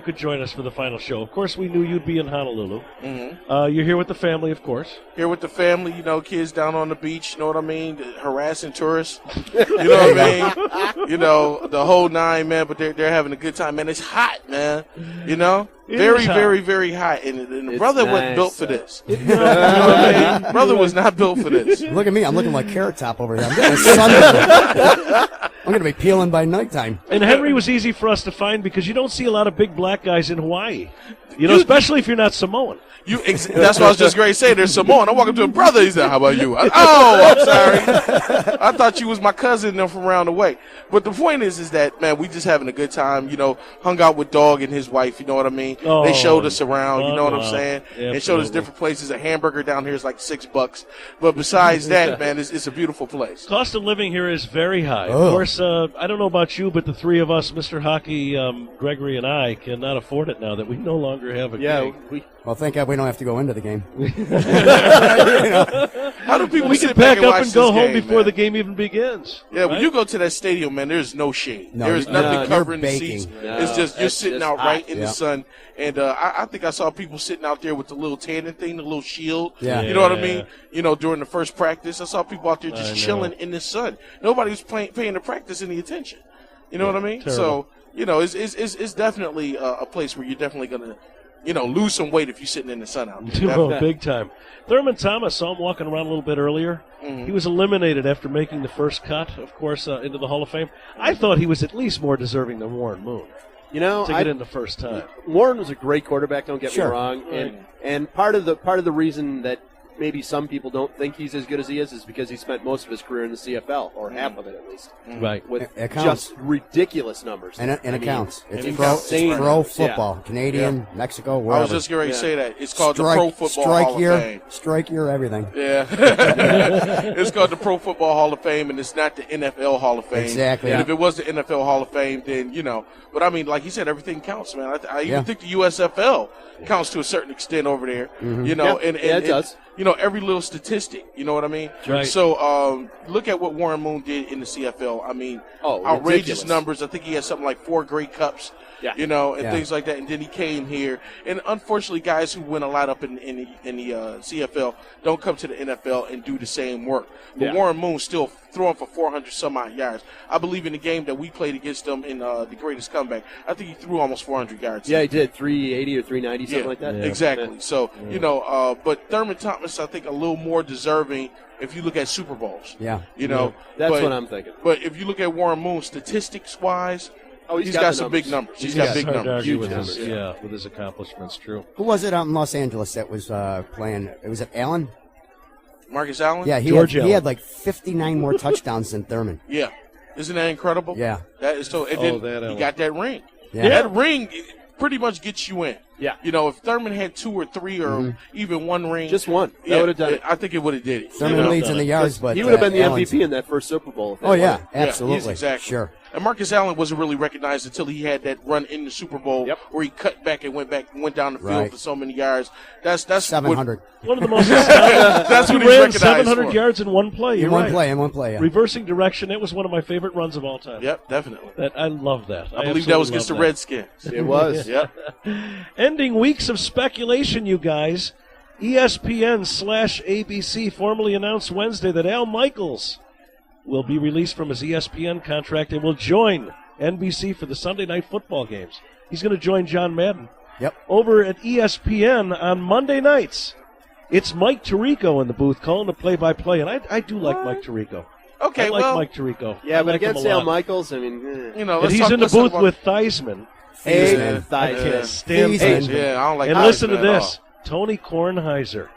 could join us for the final show. Of course, we knew you'd be in Honolulu. Mm-hmm. You're here with the family, of course. Here with the family, kids down on the beach, you know what I mean? Harassing tourists. You know what I mean? The whole nine, man, but they're having a good time, man. It's hot, man. Very, very, very hot. And the brother wasn't built for this. You know what I mean? Brother was not built for this. Look at me. I'm looking like Carrot Top over here. I'm getting a sunburn. I'm going to be peeling by nighttime. And Henry was easy for us to find because you don't see a lot of big black guys in Hawaii. Especially if you're not Samoan. That's what I was just going to say. There's Samoan. I walk up to a brother. He said, "How about you?" I'm sorry. I thought you was my cousin from around the way. But the point is that, man, we just having a good time. Hung out with Dog and his wife. You know what I mean? Oh, they showed us around. You know what I'm saying? Absolutely. They showed us different places. A hamburger down here is like $6. But besides that, man, it's a beautiful place. Cost of living here is very high. Oh. Of course, I don't know about you, but the three of us, Mr. Hockey, Gregory, and I, cannot afford it now that we no longer have a gig. Well, thank God we don't have to go into the game. How do people we sit can back pack up watch and go this home game, before man? the game even begins. Yeah, when you go to that stadium, man, there's no shade. No, there's nothing covering the baking. seats. It's just you're sitting out right in the Yeah. sun. And I think I saw people sitting out there with the little tanning thing, the little shield. Yeah. You know what I mean? During the first practice, I saw people out there just chilling in the sun. Nobody was paying the practice any attention. You know what I mean? Terrible. So, it's definitely a place where you're definitely going to, lose some weight if you're sitting in the sun out there. Oh, big time. Thurman Thomas, saw him walking around a little bit earlier. Mhm. He was eliminated after making the first cut, of course, into the Hall of Fame. I thought he was at least more deserving than Warren Moon. To get in the first time. Warren was a great quarterback, don't get Sure. me wrong. And part of the reason that maybe some people don't think he's as good as he is because he spent most of his career in the CFL, or half of it at least. Right. With It counts. just ridiculous numbers. And it counts. It's and pro, insane pro numbers. football. Canadian, Mexico, I wherever. was just going to say that. It's called the Strike- Pro Football strike Hall year, of Fame. Strike year, everything. Yeah. It's called the Pro Football Hall of Fame, and it's not the NFL Hall of Fame. Exactly. And if it was the NFL Hall of Fame, then, But, I mean, like you said, everything counts, man. I even think the USFL counts to a certain extent over there. Mhm. And it does. Every little statistic. You know what I mean? Right. So, look at what Warren Moon did in the CFL. I mean, outrageous ridiculous. numbers. I think he had something like 4 Grey Cups. Yeah. And things like that. And then he came here. And unfortunately, guys who win a lot up in the CFL don't come to the NFL and do the same work. But Warren Moon still throwing for 400-some-odd yards. I believe in the game that we played against them in the Greatest Comeback, I think he threw almost 400 yards. Yeah, he did. 380 or 390, something like that. Exactly. So, but Thurman Thomas, I think, a little more deserving if you look at Super Bowls. Yeah. That's what I'm thinking. But if you look at Warren Moon, statistics-wise, he's got got the some big numbers. He's Yes, got big hard to numbers. argue Huge with numbers. his, with his accomplishments, true. Who was it out in Los Angeles that was playing? Was it Allen? Marcus Allen? Yeah, he had like 59 more touchdowns than Thurman. Yeah. Isn't that incredible? Yeah. That is so. And then he got that ring. Yeah. That ring pretty much gets you in. Yeah. If Thurman had 2 or 3 or even 1 ring. Just one. That would have done it. I think it would have did it. Thurman leads in the yards, but he would have been the Allen's- MVP in that first Super Bowl. Oh, yeah, Yeah, absolutely. exactly. Sure. And Marcus Allen wasn't really recognized until he had that run in the Super Bowl where he cut back and went down the field Right. for so many yards. That's 700. One of the most. That's he what he's ran recognized 700 for. yards in one play. In You're one right. play, yeah. Reversing direction. It was one of my favorite runs of all time. Yep, definitely. I love that. I believe that was against the absolutely love Redskins. It was. Yep. Ending weeks of speculation, you guys. ESPN/ABC formally announced Wednesday that Al Michaels will be released from his ESPN contract and will join NBC for the Sunday Night Football games. He's going to join John Madden. Yep. Over at ESPN on Monday nights, it's Mike Tirico in the booth calling the play-by-play, and I do like Mike Tirico. Okay, I like well, Mike Tirico. Yeah, I but like him against a Al lot. Michaels, I mean, You know, And he's in the booth with Theismann. Hey, I can't stand Theismann. Theismann. Yeah, I don't like And Theismann listen to at this, all. Tony Kornheiser,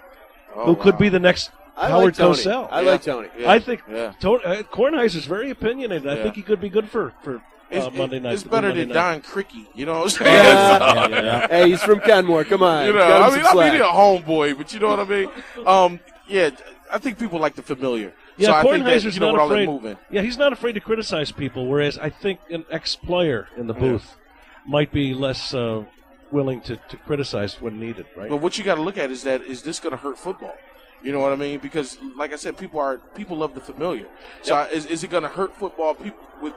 Oh, who could be the next I Howard like Tony. Cosell. I like Tony. Yeah. I think Yeah. Kornheiser's very opinionated. I Yeah. think he could be good for Monday night. It's better Monday than night. Don Criqui. You know what I'm saying? Yeah. Hey, he's from Kenmore. Come on. You know, Cut him I some mean, slack. he's a homeboy, but you know what I mean? Yeah, I think people like the familiar. Yeah, so I think that, Kornheiser's you know, not with all that afraid. moving. Yeah, he's not afraid to criticize people, whereas I think an ex-player in the booth might be less willing to criticize when needed, right? But what you got to look at is this going to hurt football? You know what I mean? Because, like I said, people love the familiar. So is it going to hurt football? People with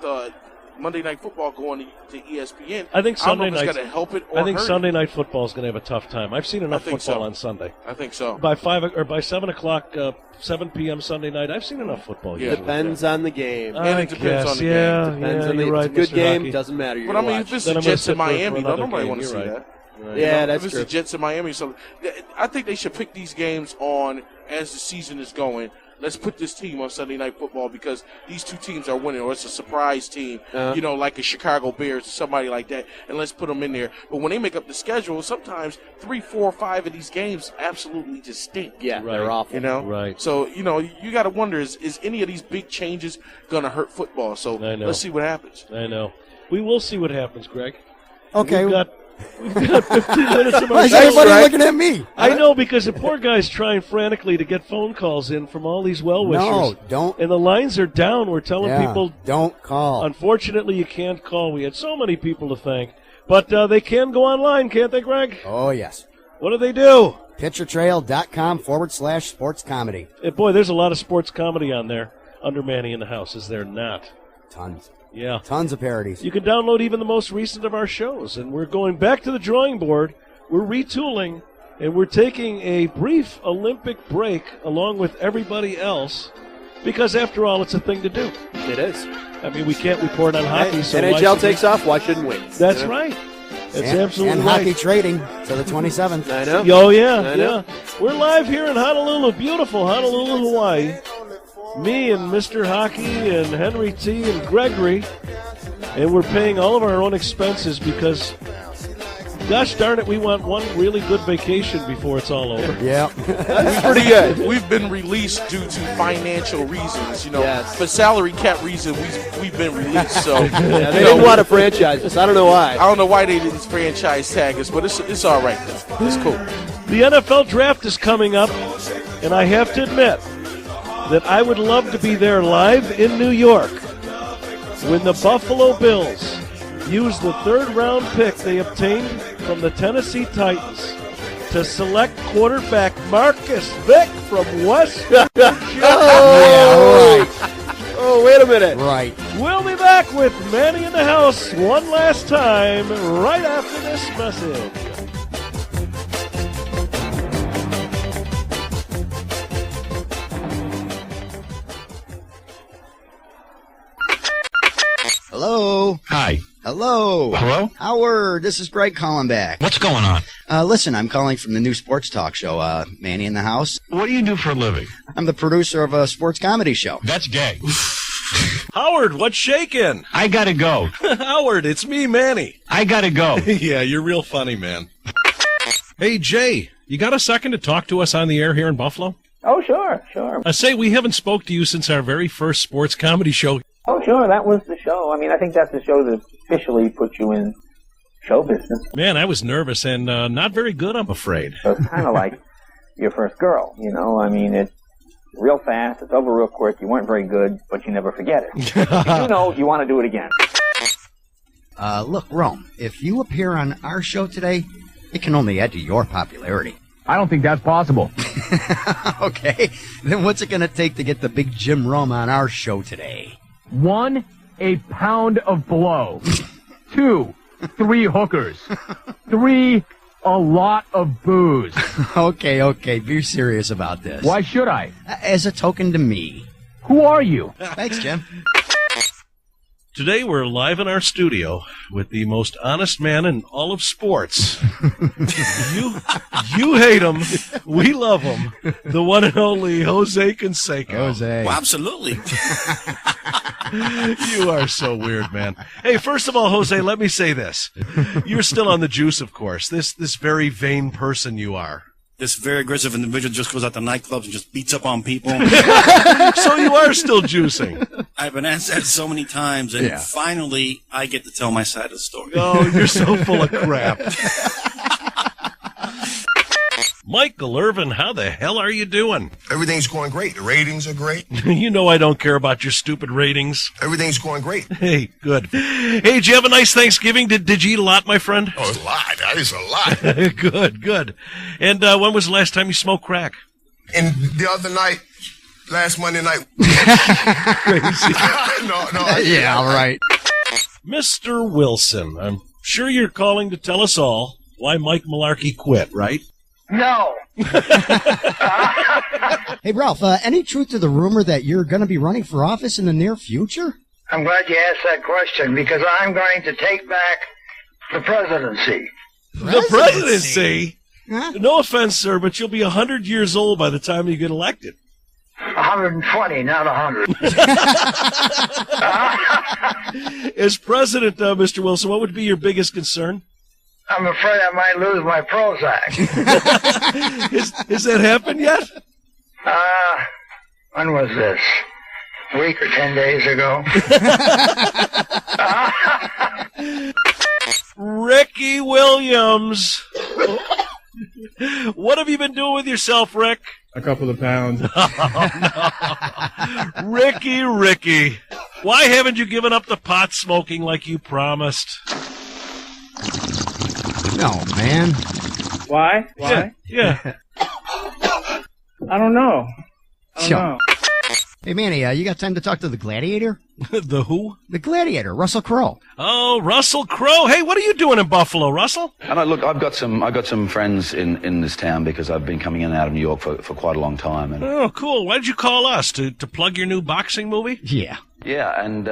Monday Night Football going to ESPN. I think Sunday I don't know if night. it's going to help it or I think hurt Sunday it. Night Football is going to have a tough time. I've seen enough think football so. on Sunday. I think so. By 7 o'clock, 7 p.m. Sunday night, I've seen enough football. Yeah. usually. Depends on the game. And it depends on the game. Yeah, Depends on the you're if right, it's a good Mr. game, Hockey. doesn't matter. But I mean, if it's Then the I'm gonna Jets sit in for Miami, another nobody game. want to You're see right. that. Right. Yeah, If that's it's true. the Jets in Miami, so I think they should pick these games on as the season is going. Let's put this team on Sunday Night Football because these two teams are winning, or it's a surprise team, you know, like a Chicago Bears or somebody like that, and let's put them in there. But when they make up the schedule, sometimes 3, 4, 5 of these games absolutely just stink. Yeah, they're awful. You know? Right. So, you know, you got to wonder, is any of these big changes going to hurt football? So I know. let's see what happens. I know. We will see what happens, Greg. Okay. We've got 15 minutes of Why our is show. everybody looking at me? I know, because the poor guy's trying frantically to get phone calls in from all these well-wishers. No, don't. And the lines are down. We're telling Yeah, people, don't call. unfortunately, you can't call. We had so many people to thank. But they can go online, can't they, Greg? Oh, yes. What do they do? Picturetrail.com/sports comedy. Boy, there's a lot of sports comedy on there under Manny in the House, is there not? Tons. Yeah. Tons of parodies. You can download even the most recent of our shows. And we're going back to the drawing board. We're retooling, and we're taking a brief Olympic break along with everybody else because, after all, it's a thing to do. It is. I mean, we can't report on hockey. So why NHL should takes we? off. Why shouldn't we? That's right. That's absolutely and right. hockey trading to the 27th. I know. Oh, yeah, I know. yeah. We're live here in Honolulu, beautiful Honolulu, Hawaii. Me and Mr. Hockey and Henry T. and Gregory. And we're paying all of our own expenses because, gosh darn it, we want one really good vacation before it's all over. Yeah. That's pretty good. We've been released due to financial reasons. You know, Yes. for salary cap reasons, we've been released. So Yeah, they didn't want to franchise us. I don't know why. I don't know why they didn't franchise tag us, but it's all right though. It's cool. The NFL draft is coming up, and I have to admit that I would love to be there live in New York when the Buffalo Bills use the third-round pick they obtained from the Tennessee Titans to select quarterback Marcus Vick from West Virginia. Oh, wait a minute. Right. We'll be back with Manny in the House one last time right after this message. Hello. Hi. Hello. Hello? Howard, this is Greg calling back. What's going on? Listen, I'm calling from the new sports talk show, Manny in the House. What do you do for a living? I'm the producer of a sports comedy show. That's gay. Howard, what's shaking? I gotta go. Howard, it's me, Manny. I gotta go. Yeah, you're real funny, man. Hey, Jay, you got a second to talk to us on the air here in Buffalo? Oh, sure, sure. Say, we haven't spoke to you since our very first sports comedy show. Oh, sure, that was the show. I mean, I think that's the show that officially put you in show business. Man, I was nervous and not very good, I'm afraid. So it's kind of like your first girl, you know? I mean, it's real fast, it's over real quick, you weren't very good, but you never forget it. You do know you want to do it again. Look, Rome, if you appear on our show today, it can only add to your popularity. I don't think that's possible. Okay, then what's it going to take to get the big Jim Rome on our show today? 1, a pound of blow. 2, 3 hookers. 3, a lot of booze. Okay, be serious about this. Why should I? As a token to me. Who are you? Thanks, Jim. Today we're live in our studio with the most honest man in all of sports. You hate him, we love him. The one and only Jose Canseco. Jose. Well, absolutely. You are so weird, man. Hey, first of all, Jose, let me say this. You're still on the juice, of course. This very vain person you are. This very aggressive individual just goes out to nightclubs and just beats up on people. So you are still juicing. I've been asked that so many times, and finally I get to tell my side of the story. Oh, you're so full of crap. Michael Irvin, how the hell are you doing? Everything's going great. The ratings are great. You know I don't care about your stupid ratings. Everything's going great. Hey, good. Hey, did you have a nice Thanksgiving? Did you eat a lot, my friend? Oh, a lot. That is a lot. Good. And when was the last time you smoked crack? And the other night, last Monday night. Crazy. No. All right. Mr. Wilson, I'm sure you're calling to tell us all why Mike Malarkey quit, right? No. Hey, Ralph, any truth to the rumor that you're going to be running for office in the near future? I'm glad you asked that question because I'm going to take back the presidency. The presidency? Huh? No offense, sir, but you'll be 100 years old by the time you get elected. 120, not 100. As president, Mr. Wilson, what would be your biggest concern? I'm afraid I might lose my Prozac. Has that happened yet? When was this? A week or 10 days ago? Ricky Williams. What have you been doing with yourself, Rick? A couple of pounds. Oh, no. Ricky. Why haven't you given up the pot smoking like you promised? No, man. Why? Yeah. I don't know. Hey, Manny, you got time to talk to the Gladiator? The who? The Gladiator, Russell Crowe. Oh, Russell Crowe. Hey, what are you doing in Buffalo, Russell? Look, I've got some friends in this town because I've been coming in and out of New York for quite a long time. And oh, cool. Why did you call us? To plug your new boxing movie? Yeah. Yeah, and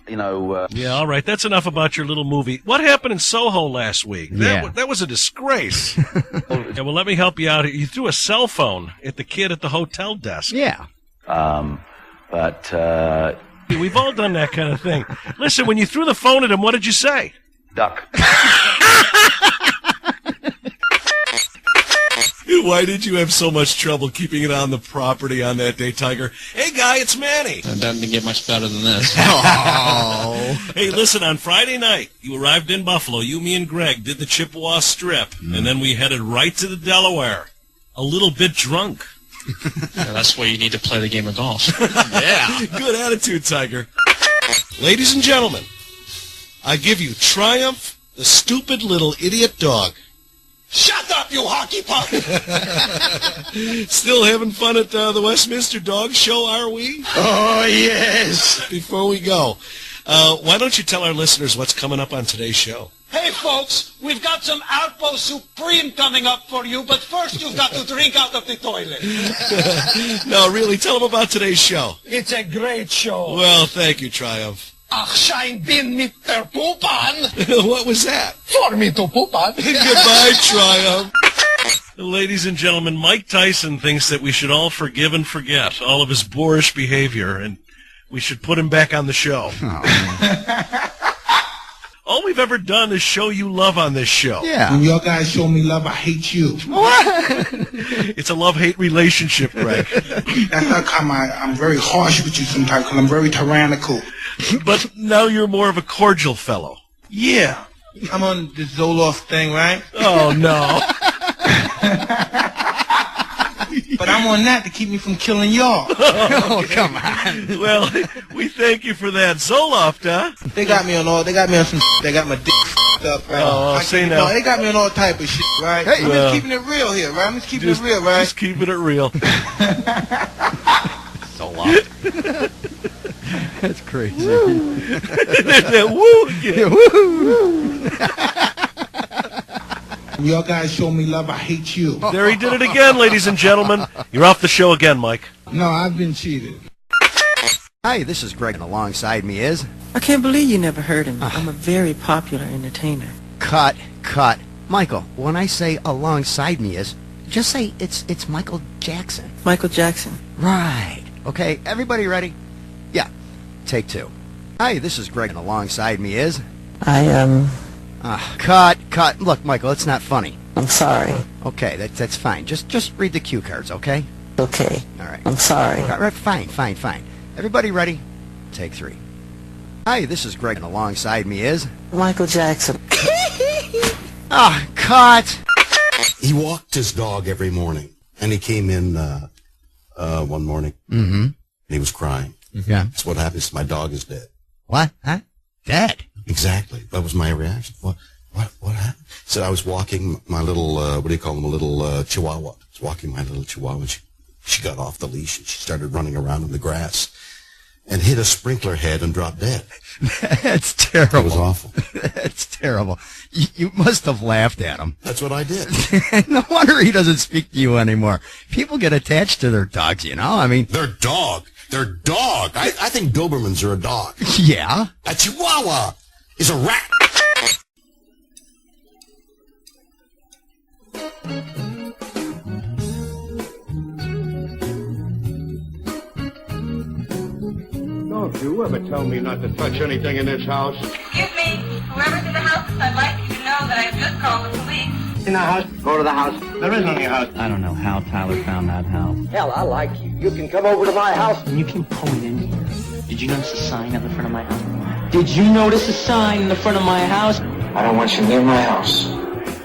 yeah, all right. That's enough about your little movie. What happened in Soho last week? That was a disgrace. Yeah, well, let me help you out here. You threw a cell phone at the kid at the hotel desk. Yeah. We've all done that kind of thing. Listen, when you threw the phone at him, what did you say? Duck. Why did you have so much trouble keeping it on the property on that day, Tiger? Hey, guy, it's Manny. It doesn't get much better than this. Oh. Hey, listen, on Friday night, you arrived in Buffalo. You, me, and Greg did the Chippewa Strip, and then we headed right to the Delaware. A little bit drunk. Yeah, that's why you need to play the game of golf. Yeah. Good attitude, Tiger. Ladies and gentlemen, I give you Triumph, the stupid little idiot dog. Shut up, you hockey puck! Still having fun at the Westminster Dog Show, are we? Oh, yes. Before we go, why don't you tell our listeners what's coming up on today's show? Hey, folks, we've got some Outpost Supreme coming up for you, but first you've got to drink out of the toilet. No, really, tell them about today's show. It's a great show. Well, thank you, Triumph. Ach, schein bin mit der Pupan. What was that? For me to Pupan. Goodbye, Triumph. Ladies and gentlemen, Mike Tyson thinks that we should all forgive and forget all of his boorish behavior, and we should put him back on the show. Oh. All we've ever done is show you love on this show. Yeah. When y'all guys show me love, I hate you. What? It's a love-hate relationship, Greg. That's how come I'm very harsh with you sometimes, because I'm very tyrannical. But now you're more of a cordial fellow. Yeah. I'm on the Zoloft thing, right? Oh, no. But I'm on that to keep me from killing y'all. Oh, come on. Well, we thank you for that. Zoloft, huh? They got me on some they got my dick up, right? Oh, say now. They got me on all type of shit, right? Hey, I'm just keeping it real here, right? I'm just keeping it real, right? Just keeping it real. Zoloft. That's crazy. Woo. There's that woo again. Woo. Y'all guys show me love, I hate you. There he did it again, ladies and gentlemen. You're off the show again, Mike. No, I've been cheated. Hi, this is Greg, and alongside me is... I can't believe you never heard of me. I'm a very popular entertainer. Cut. Michael, when I say alongside me is, just say it's Michael Jackson. Michael Jackson. Right. Okay, everybody ready? Yeah. Take two. Hi, this is Greg, and alongside me is... I am... Cut. Look, Michael, it's not funny. I'm sorry. Okay, that's fine. Just read the cue cards, okay? Okay. All right. I'm sorry. All right, fine. Everybody ready? Take three. Hi, this is Greg, and alongside me is... Michael Jackson. Cut! He walked his dog every morning, and he came in one morning, and he was crying. Yeah. That's what happens. My dog is dead. What? Huh? Dead? Exactly. That was my reaction. What happened? So I was walking my little, what do you call them, a little chihuahua. I was walking my little chihuahua, and she got off the leash, and she started running around in the grass and hit a sprinkler head and dropped dead. That's terrible. It was awful. That's terrible. You must have laughed at him. That's what I did. No wonder he doesn't speak to you anymore. People get attached to their dogs, you know? I mean... Their dog. I think Dobermans are a dog. Yeah? A chihuahua is a rat. Don't you ever tell me not to touch anything in this house. Excuse me, whoever's in the house, I'd like you to know that I've just called the police. In the house? Go to the house. There is only a house. I don't know how Tyler found that house. Hell, I like you. You can come over to my house. When you came pulling in here, did you notice a sign at the front of my house? Did you notice a sign in the front of my house? I don't want you near my house.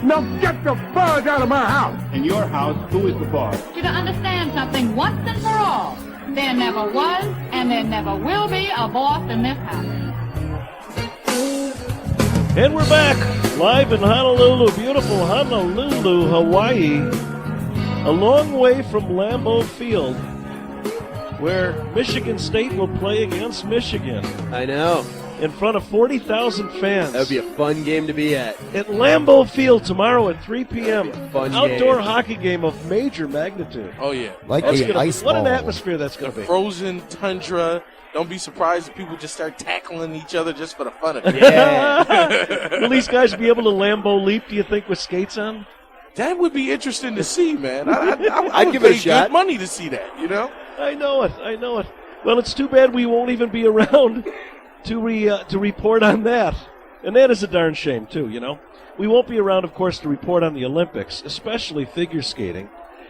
Now get the bird out of my house. In your house, who is the boss? You to understand something once and for all. There never was and there never will be a boss in this house. And we're back, live in Honolulu, beautiful Honolulu, Hawaii, a long way from Lambeau Field, where Michigan State will play against Michigan. I know. In front of 40,000 fans. That would be a fun game to be at. At Lambeau Field tomorrow at 3 p.m. Fun Outdoor game. hockey game of major magnitude. Oh, yeah. Like That's the gonna ice be, what an ball. atmosphere that's going to be. Frozen tundra. Don't be surprised if people just start tackling each other just for the fun of it. Yeah. Will these guys be able to Lambeau leap, do you think, with skates on? That would be interesting to see, man. I I'd would give it a pay shot. good money to see that, you know? I know it. Well, it's too bad we won't even be around to report on that. And that is a darn shame, too, you know. We won't be around, of course, to report on the Olympics, especially figure skating.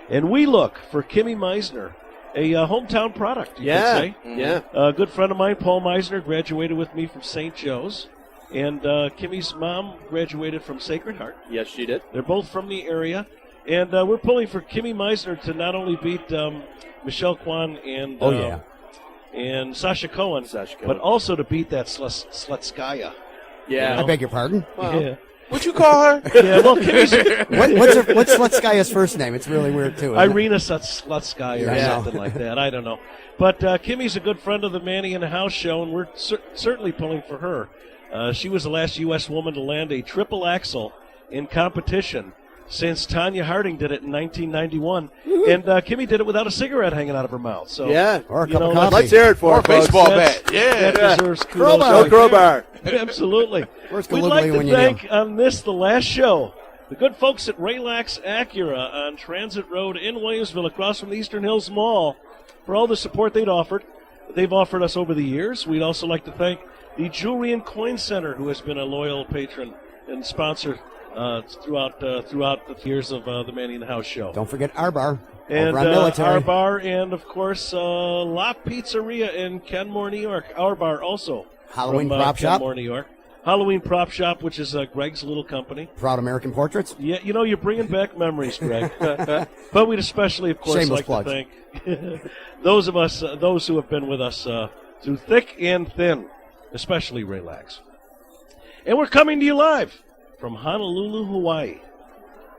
And we look for Kimmy Meisner, a hometown product, you could say. Yeah. A good friend of mine, Paul Meisner, graduated with me from St. Joe's. And Kimmy's mom graduated from Sacred Heart. Yes, she did. They're both from the area. And we're pulling for Kimmy Meisner to not only beat Michelle Kwan and and Sasha Cohen, but also to beat that Slutskaya. Yeah. I beg your pardon? Well, Yeah. What'd you call her? Yeah, well, Kimmy's... What's Slutskaya's first name? It's really weird, too. isn't it? Irina Slutskaya or something like that. I don't know. But Kimmy's a good friend of the Manny in the House show, and we're certainly pulling for her. She was the last U.S. woman to land a triple axel in competition since Tanya Harding did it in 1991. Woo-hoo. And Kimmy did it without a cigarette hanging out of her mouth. So, yeah. Or a cup of coffee. Let's hear it for Or her, a baseball folks. bat. Yeah. That deserves kudos. No crowbar. Absolutely. Where's We'd Galooly like to when you thank need on this, the last show, the good folks at Relax Acura on Transit Road in Williamsville across from the Eastern Hills Mall for all the support they've offered us over the years. We'd also like to thank the Jewelry and Coin Center, who has been a loyal patron and sponsor throughout the years of the Manny in the House show. Don't forget our bar. And over on Military. our bar, and of course La Pizzeria in Kenmore, New York. Our bar also. Halloween from, Prop Shop. Kenmore, New York. Halloween Prop Shop, which is Greg's little company. Proud American Portraits. Yeah, you know, you're bringing back memories, Greg. But we'd especially, of course, Shameless like plugs. to thank those of us, those who have been with us through thick and thin, especially Relax. And we're coming to you live from Honolulu, Hawaii,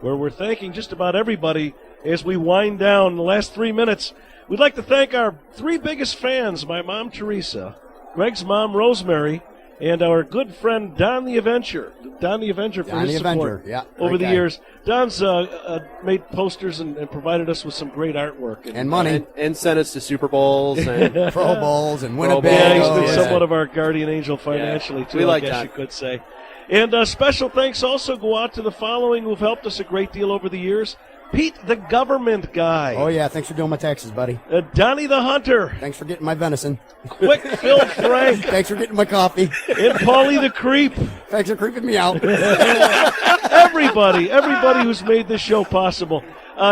where we're thanking just about everybody as we wind down the last 3 minutes. We'd like to thank our three biggest fans, my mom, Teresa, Greg's mom, Rosemary, and our good friend Don the Avenger for his support over the years. Don's made posters and provided us with some great artwork. And money. And sent us to Super Bowls and Pro Bowls and Winnipeg. Yeah, he's been somewhat of our guardian angel financially, too, We like I guess that. you could say. And special thanks also go out to the following who've helped us a great deal over the years. Pete, the government guy. Oh, yeah. Thanks for doing my taxes, buddy. Donnie the Hunter. Thanks for getting my venison. Quick Phil Frank. Thanks for getting my coffee. And Paulie the Creep. Thanks for creeping me out. Everybody who's made this show possible.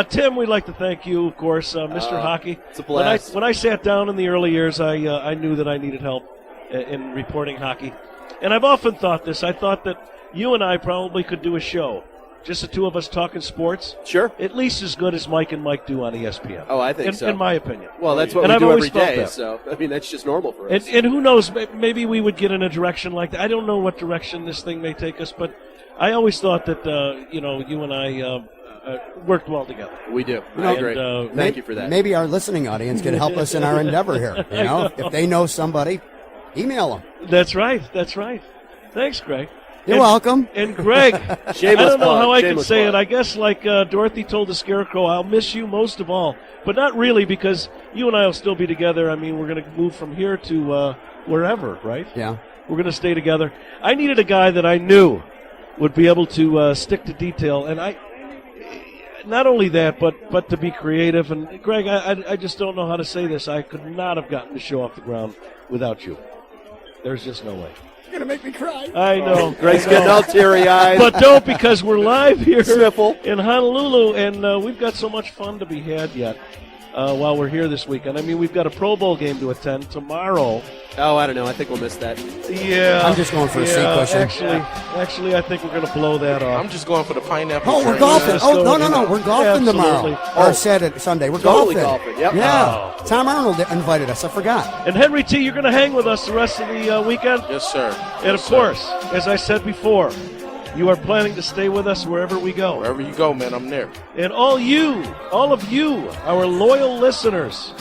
Tim, we'd like to thank you, of course, Mr. Hockey. It's a blast. When I sat down in the early years, I knew that I needed help in reporting hockey. And I've often thought this. I thought that you and I probably could do a show. Just the two of us talking sports. Sure. At least as good as Mike and Mike do on ESPN. Oh, I think so. In my opinion. Well, that's what and we I've do always every day, felt that. so, I mean, that's just normal for us. And who knows, maybe we would get in a direction like that. I don't know what direction this thing may take us, but I always thought that, you and I worked well together. We do. I agree. Thank you for that. Maybe our listening audience can help us in our endeavor here. You know, if they know somebody, email them. That's right. Thanks, Greg. You're welcome. And Greg, I don't know how I can say it. I guess like Dorothy told the Scarecrow, I'll miss you most of all. But not really, because you and I will still be together. I mean, we're going to move from here to wherever, right? Yeah. We're going to stay together. I needed a guy that I knew would be able to stick to detail. And not only that, but to be creative. And Greg, I just don't know how to say this. I could not have gotten the show off the ground without you. There's just no way. You're going to make me cry. I know. Greg's getting all teary-eyed. But don't, because we're live here in Honolulu, and we've got so much fun to be had yet while we're here this weekend. I mean, we've got a Pro Bowl game to attend tomorrow. Oh, I don't know. I think we'll miss that. Yeah. I'm just going for a seat cushion. Actually, I think we're going to blow that off. I'm just going for the pineapple. Oh, we're golfing. Oh, no. We're golfing tomorrow. Or Sunday. We're totally golfing. Yep. Yeah. Tom Arnold invited us. I forgot. And Henry T., you're going to hang with us the rest of the weekend? Yes, sir. And, of course, as I said before, you are planning to stay with us wherever we go. Wherever you go, man, I'm there. And all of you, our loyal listeners,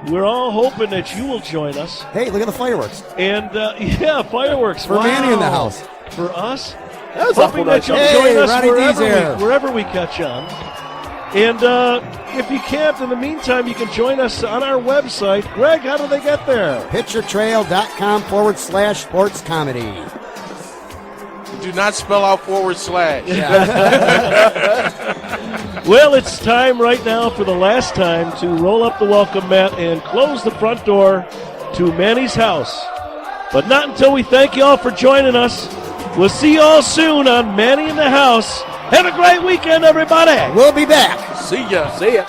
we're all hoping that you will join us. Hey, look at the fireworks. And, fireworks. For Manny in the house. For us. That was hoping that you'll join us wherever we catch on. And if you can't, in the meantime, you can join us on our website. Greg, how do they get there? picturetrail.com/sports comedy. Do not spell out /. Well, it's time right now for the last time to roll up the welcome mat and close the front door to Manny's house. But not until we thank you all for joining us. We'll see you all soon on Manny in the House. Have a great weekend, everybody. We'll be back. See ya. See ya.